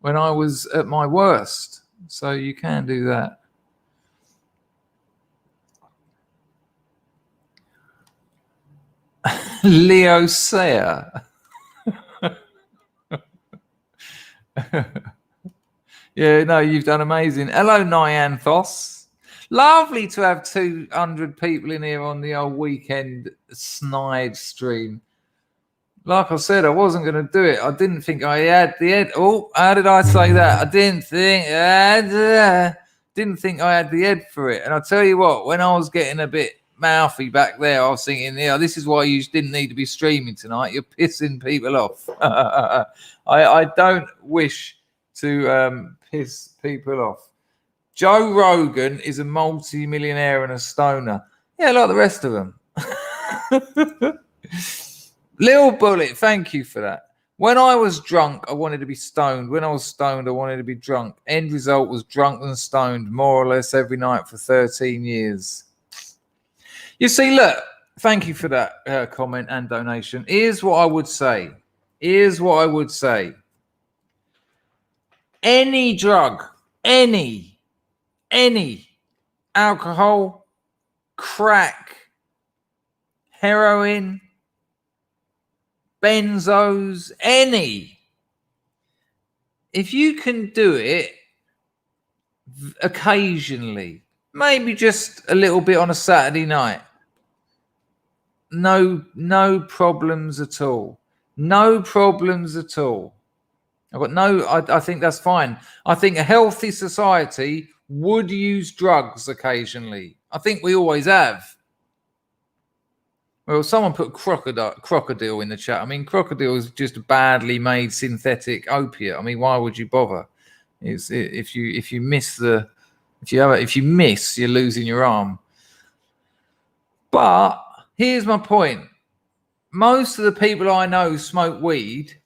when I was at my worst. So you can do that. Leo Sayer. Yeah, no, you've done amazing. Hello, Nyanthos. Lovely to have 200 people in here on the old weekend Snide stream. Like I said, I wasn't going to do it. I didn't think I had the head. Oh, how did I say that? I didn't think I had the head for it. And I tell you what, when I was getting a bit mouthy back there, I was thinking, yeah, this is why you didn't need to be streaming tonight. You're pissing people off. I don't wish to piss people off. Joe Rogan is a multi-millionaire and a stoner. Yeah, like the rest of them. Lil Bullet, thank you for that. When I was drunk, I wanted to be stoned. When I was stoned, I wanted to be drunk. End result was drunk and stoned, more or less every night for 13 years. You see, look, thank you for that comment and donation. Here's what I would say. Any drug, any alcohol, crack, heroin, benzos, if you can do it occasionally, maybe just a little bit on a Saturday night, no problems at all. I think that's fine. I think a healthy society would use drugs occasionally. I think we always have. Well, someone put crocodile in the chat. I mean, crocodile is just a badly made synthetic opiate. I mean, why would you bother? If you miss, you're losing your arm. But here's my point. Most of the people I know who smoke weed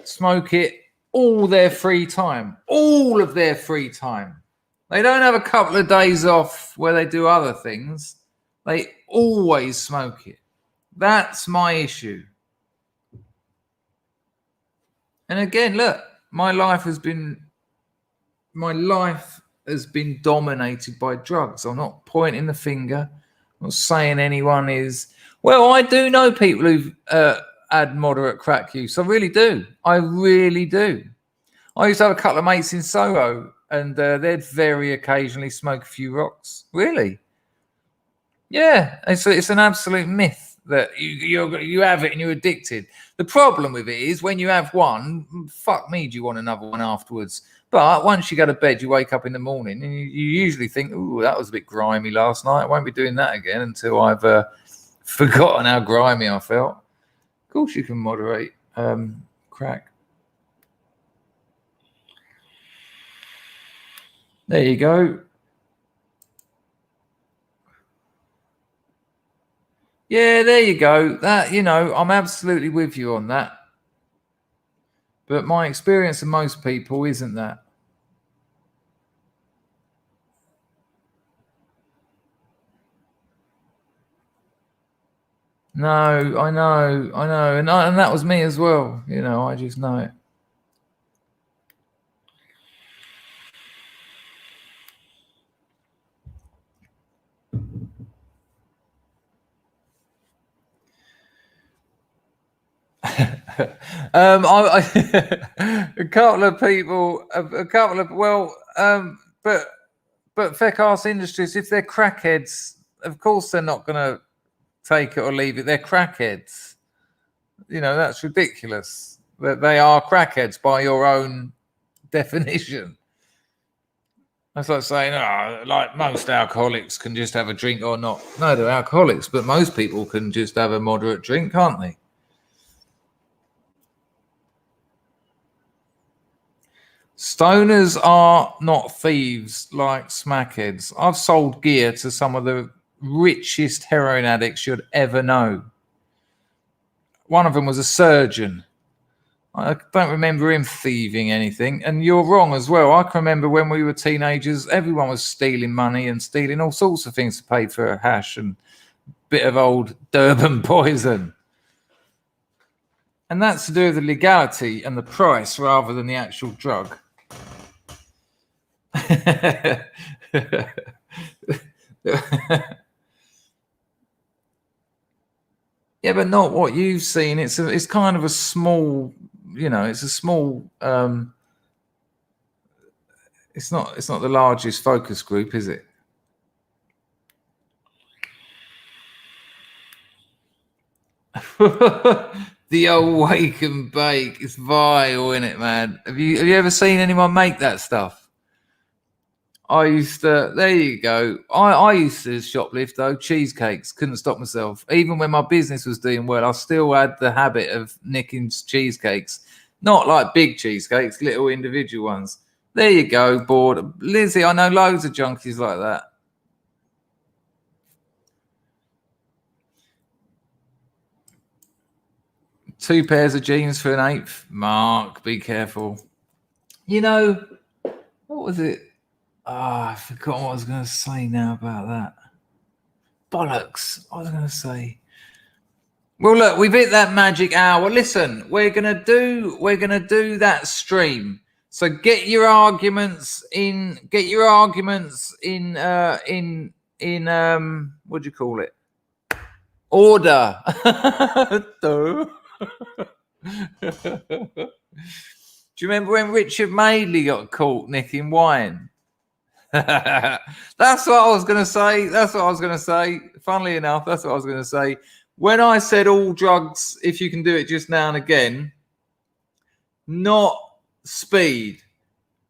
smoke it all their free time. All of their free time. They don't have a couple of days off where they do other things. They always smoke it. That's my issue. And again, look, my life has been dominated by drugs. I'm not pointing the finger. I'm not saying anyone is. Well, I do know people who've had moderate crack use. I really do. I used to have a couple of mates in Soho, and they'd very occasionally smoke a few rocks. Really? Yeah, it's an absolute myth that you have it and you're addicted. The problem with it is when you have one, fuck me, do you want another one afterwards? But once you go to bed, you wake up in the morning and you usually think, ooh, that was a bit grimy last night. I won't be doing that again until I've forgotten how grimy I felt. Of course you can moderate crack. There you go. Yeah, there you go. That, you know, I'm absolutely with you on that. But my experience of most people isn't that. No, I know. And that was me as well. You know, I just know it. A couple of people, but Feckas Industries, if they're crackheads, of course they're not going to take it or leave it. They're crackheads. You know, that's ridiculous. That they are crackheads by your own definition. That's like saying, oh, like most alcoholics can just have a drink or not. No, they're alcoholics, but most people can just have a moderate drink, can't they? Stoners are not thieves like smackheads. I've sold gear to some of the richest heroin addicts you'd ever know. One of them was a surgeon. I don't remember him thieving anything. And you're wrong as well. I can remember when we were teenagers, everyone was stealing money and stealing all sorts of things to pay for a hash and a bit of old Durban poison. And that's to do with the legality and the price rather than the actual drug. Yeah, but not what you've seen. It's kind of a small, you know, it's a small. It's not the largest focus group, is it? The old wake and bake. It's vile, isn't it, man? Have you ever seen anyone make that stuff? I used to. There you go. I used to shoplift though cheesecakes. Couldn't stop myself. Even when my business was doing well, I still had the habit of nicking cheesecakes. Not like big cheesecakes, little individual ones. There you go, bored. Lizzie, I know loads of junkies like that. Two pairs of jeans for an eighth. Mark, be careful. You know, what was it? I forgot what I was going to say now about that. Bollocks. I was going to say. Well, look, we've hit that magic hour. Listen, we're gonna do that stream. So get your arguments in. Get your arguments in. What do you call it? Order. Do you remember when Richard Madeley got caught nicking wine? That's what I was going to say. Funnily enough, that's what I was going to say. When I said all drugs, if you can do it just now and again, not speed.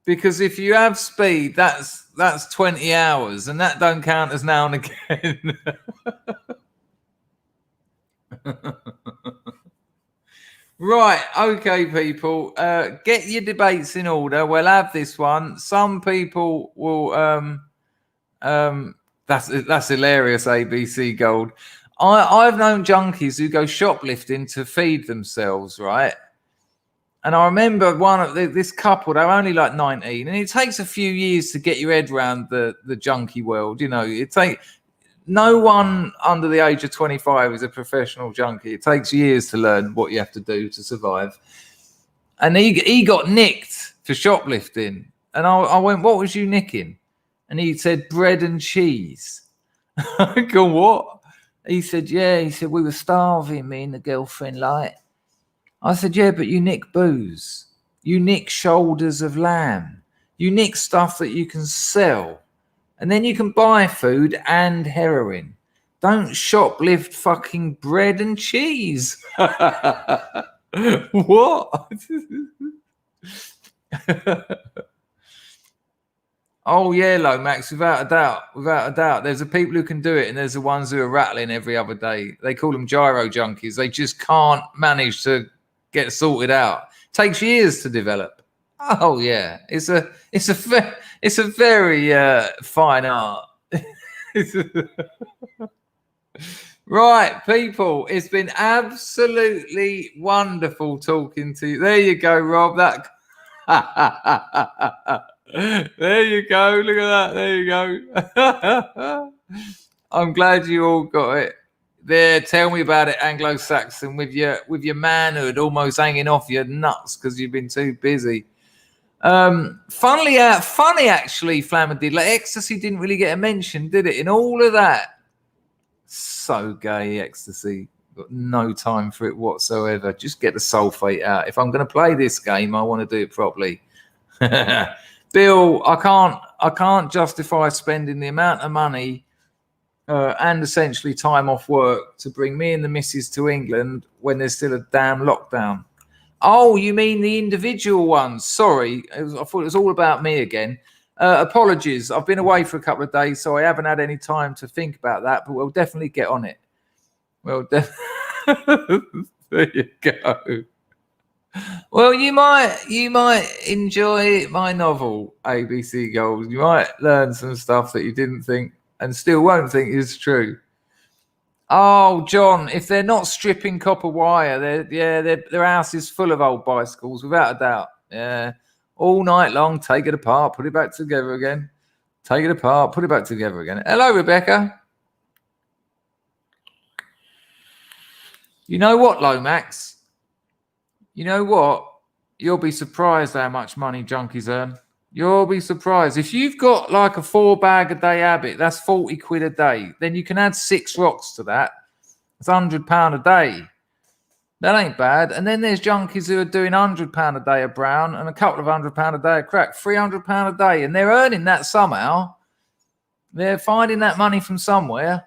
Because if you have speed, that's 20 hours, and that don't count as now and again. Right, okay, people. Get your debates in order. We'll have this one. Some people will that's hilarious, ABC Gold. I've known junkies who go shoplifting to feed themselves, right? And I remember one of this couple, they're only like 19, and it takes a few years to get your head around the junkie world. You know, no one under the age of 25 is a professional junkie. It takes years to learn what you have to do to survive. And he got nicked for shoplifting. And I went, what was you nicking? And he said, bread and cheese. I go, what? He said, yeah. He said, we were starving, me and the girlfriend, like. I said, yeah, but you nick booze. You nick shoulders of lamb. You nick stuff that you can sell. And then you can buy food and heroin. Don't shoplift fucking bread and cheese. What? Oh yeah, Lomax, without a doubt, without a doubt. There's the people who can do it, and there's the ones who are rattling every other day. They call them gyro junkies. They just can't manage to get sorted out. Takes years to develop. Oh yeah, it's a very fine art. Right, people, it's been absolutely wonderful talking to you. There you go, Rob. That there you go. Look at that. There you go. I'm glad you all got it. There, tell me about it, Anglo-Saxon, with your manhood almost hanging off your nuts because you've been too busy. Funny actually, Flammerdid. Like ecstasy didn't really get a mention, did it? In all of that, so gay ecstasy. Got no time for it whatsoever. Just get the sulfate out. If I'm going to play this game, I want to do it properly. Bill, I can't justify spending the amount of money and essentially time off work to bring me and the missus to England when there's still a damn lockdown. Oh, you mean the individual ones? Sorry, I thought it was all about me again. Apologies. I've been away for a couple of days, so I haven't had any time to think about that, but we'll definitely get on it. Well, there you go. Well, you might enjoy my novel, ABC Goals. You might learn some stuff that you didn't think and still won't think is true. Oh, John, if they're not stripping copper wire, their house is full of old bicycles, without a doubt. Yeah, all night long, take it apart, put it back together again. Take it apart, put it back together again. Hello, Rebecca. You know what, Lomax? You know what? You'll be surprised how much money junkies earn. You'll be surprised. If you've got like a 4-bag-a-day habit, that's 40 quid a day. Then you can add 6 rocks to that. It's £100 a day. That ain't bad. And then there's junkies who are doing £100 a day of brown and a couple of £100 a day of crack. £300 a day. And they're earning that somehow. They're finding that money from somewhere.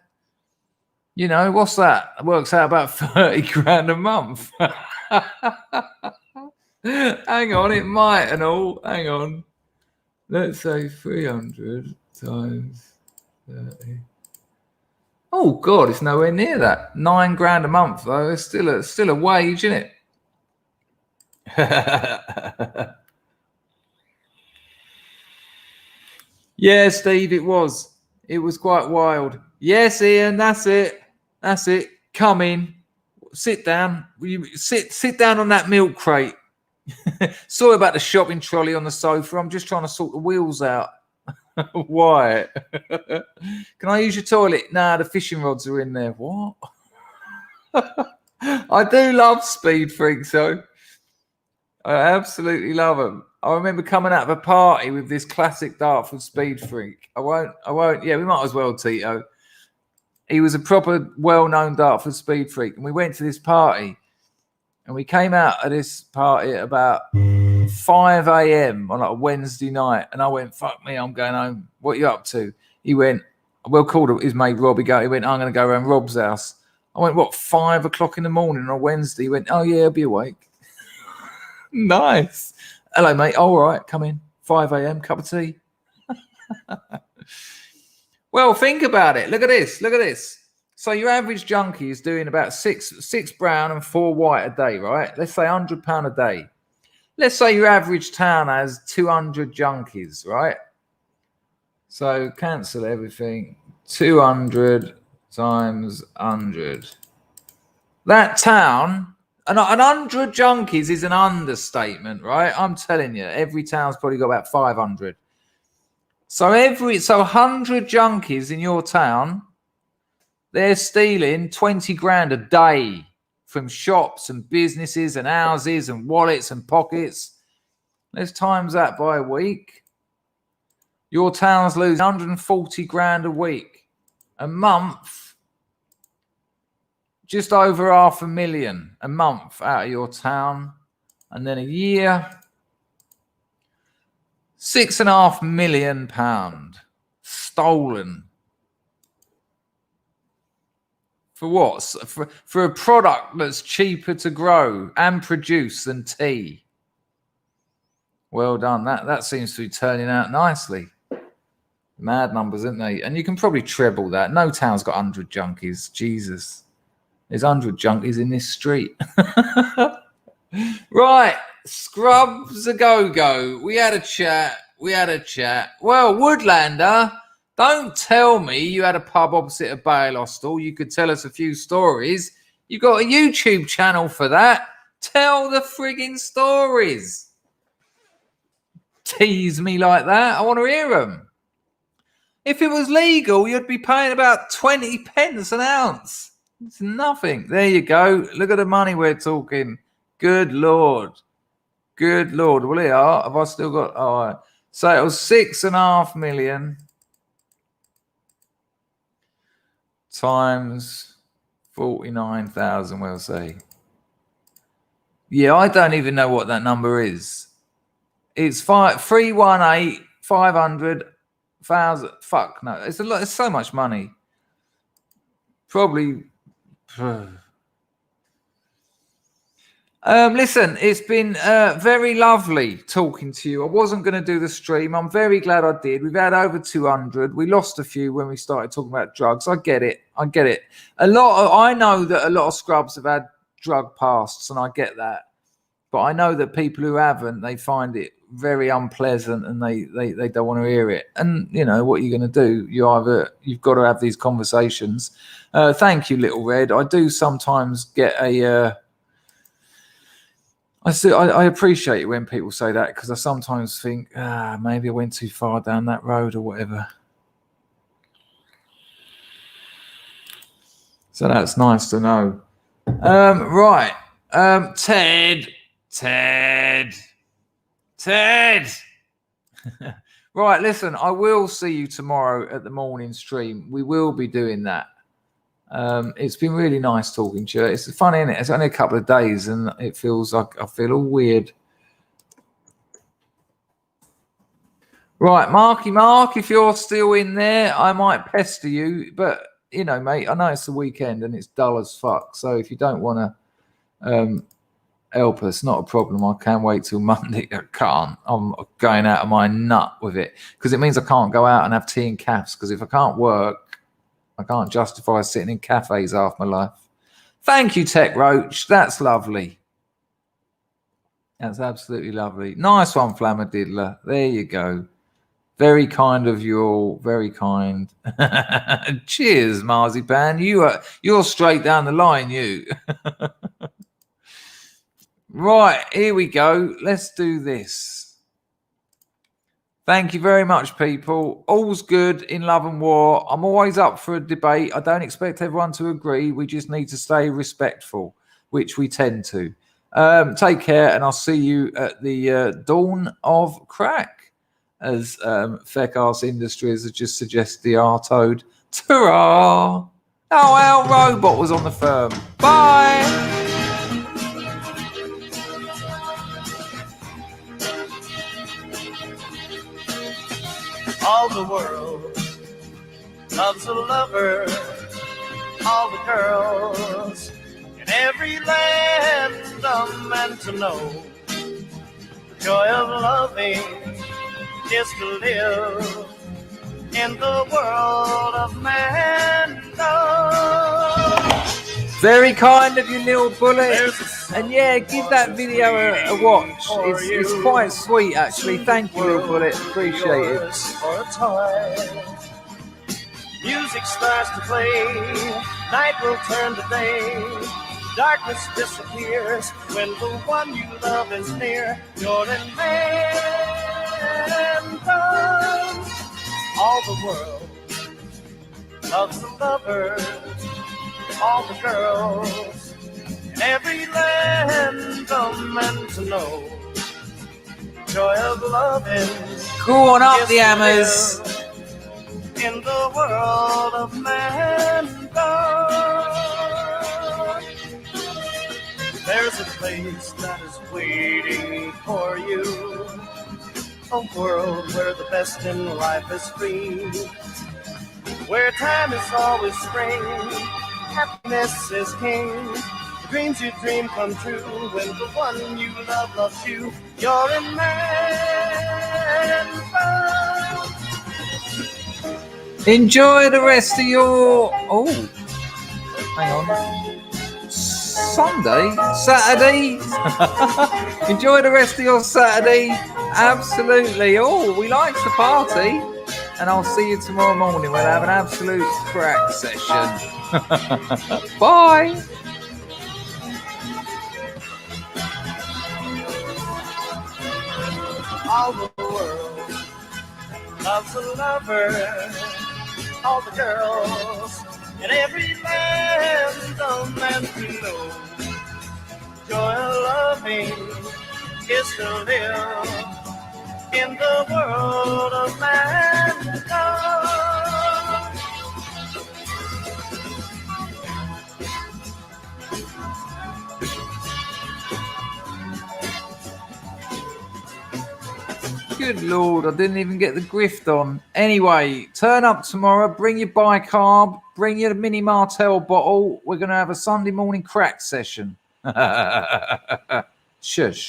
You know, what's that? It works out about 30 grand a month. Hang on, it might and all. Hang on. Let's say 300 times 30. Oh God, it's nowhere near that. 9 grand a month though. It's still a wage, isn't it? Yeah, Steve, it was. It was quite wild. Yes, Ian, that's it. That's it. Come in. Sit down. Sit down on that milk crate. Sorry about the shopping trolley on the sofa. I'm just trying to sort the wheels out. Why? Can I use your toilet? Nah, the fishing rods are in there. What? I do love Speed Freaks, though. I absolutely love them. I remember coming out of a party with this classic Dartford Speed Freak. I won't. Yeah, we might as well, Tito. He was a proper well-known Dartford Speed Freak. And we went to this party. And we came out of this party at about 5 a.m. on like a Wednesday night. And I went, fuck me, I'm going home. What are you up to? He went, well, called his mate Rob. He went, I'm going to go around Rob's house. I went, what, 5 o'clock in the morning on a Wednesday? He went, oh, yeah, I'll be awake. Nice. Hello, mate. All right, come in. 5 a.m., cup of tea. Well, think about it. Look at this. So your average junkie is doing about six brown and 4 white a day, right? Let's say £100 a day. Let's say your average town has 200 junkies, right? So cancel everything. 200 times 100. That town, an 100 junkies is an understatement, right? I'm telling you, every town's probably got about 500. So 100 junkies in your town, they're stealing 20 grand a day from shops and businesses and houses and wallets and pockets. Let's times that by a week. Your town's losing 140 grand a week. A month, just over £500,000 a month out of your town. And then a year, £6.5 million stolen. For what? For a product that's cheaper to grow and produce than tea. Well done. That seems to be turning out nicely. Mad numbers, aren't they? And you can probably treble that. No town's got 100 junkies. Jesus. There's 100 junkies in this street. Right. Scrubs a go-go. We had a chat. Well, Woodlander, don't tell me you had a pub opposite a bail hostel. You could tell us a few stories. You got a YouTube channel for that. Tell the frigging stories. Tease me like that. I want to hear them. If it was legal, you'd be paying about 20 pence an ounce. It's nothing. There you go. Look at the money we're talking. Good Lord. Good Lord. Well, here are. Have I still got... Oh, so it was 6.5 million times 49,000, we'll say. Yeah, I don't even know what that number is. It's 318 500,000. Fuck no, it's a lot. It's so much money. Probably. Listen, it's been very lovely talking to you. I wasn't going to do the stream. I'm very glad I did. We've had over 200. We lost a few when we started talking about drugs. I get it. I know that a lot of scrubs have had drug pasts, and I get that. But I know that people who haven't, they find it very unpleasant, and they don't want to hear it. And you know what you're going to do. You've got to have these conversations. Thank you, Little Red. I do sometimes get a. I appreciate it when people say that, because I sometimes think, maybe I went too far down that road or whatever. So that's nice to know. Right. Ted. Right, listen, I will see you tomorrow at the morning stream. We will be doing that. It's been really nice talking to you. It's funny, isn't it? It's only a couple of days and it feels like I feel all weird. Right, Marky Mark, if you're still in there, I might pester you. But, you know, mate, I know it's the weekend and it's dull as fuck. So if you don't want to help us, not a problem. I can't wait till Monday. I can't. I'm going out of my nut with it, because it means I can't go out and have tea in cafes, because if I can't work, I can't justify sitting in cafes half my life. Thank you, Tech Roach. That's lovely. That's absolutely lovely. Nice one, Flammadiddler. There you go. Very kind of you all. Very kind. Cheers, Marzipan. You're straight down the line, you. Right, here we go. Let's do this. Thank you very much, people. All's good in love and war. I'm always up for a debate. I don't expect everyone to agree. We just need to stay respectful, which we tend to. Take care, and I'll see you at the dawn of crack, as Fekas Industries has just suggested the R-Toad. Ta-ra! Oh, our robot was on the firm. Bye! All the world loves a lover. All the girls in every land are meant to know. The joy of loving is to live in the world of man. Very kind of you, Little Bullet. And yeah, give that video a watch. It's quite sweet, actually. Thank you, Little Bullet. Appreciate it. For a toy. Music starts to play. Night will turn to day. Darkness disappears when the one you love is near. You're in man. All the world loves the lover. All the girls in every land are meant to know. Joy of loving. Go on up the hammers. In the world of man. There's a place that is waiting for you. A world where the best in life is free. Where time is always spring. Happiness is king. The dreams you dream come true when the one you love loves you. You're in man. Enjoy the rest of your... Oh, hang on. Saturday. Enjoy the rest of your Saturday. Absolutely. Oh, we like to party. And I'll see you tomorrow morning. We'll have an absolute crack session. Bye. All the world loves a lover. All the girls in every land, a man to know. Joy of loving is to live in the world of mankind. Good Lord, I didn't even get the grift on. Anyway, turn up tomorrow, bring your bicarb, bring your mini Martell bottle. We're going to have a Sunday morning crack session. Shush.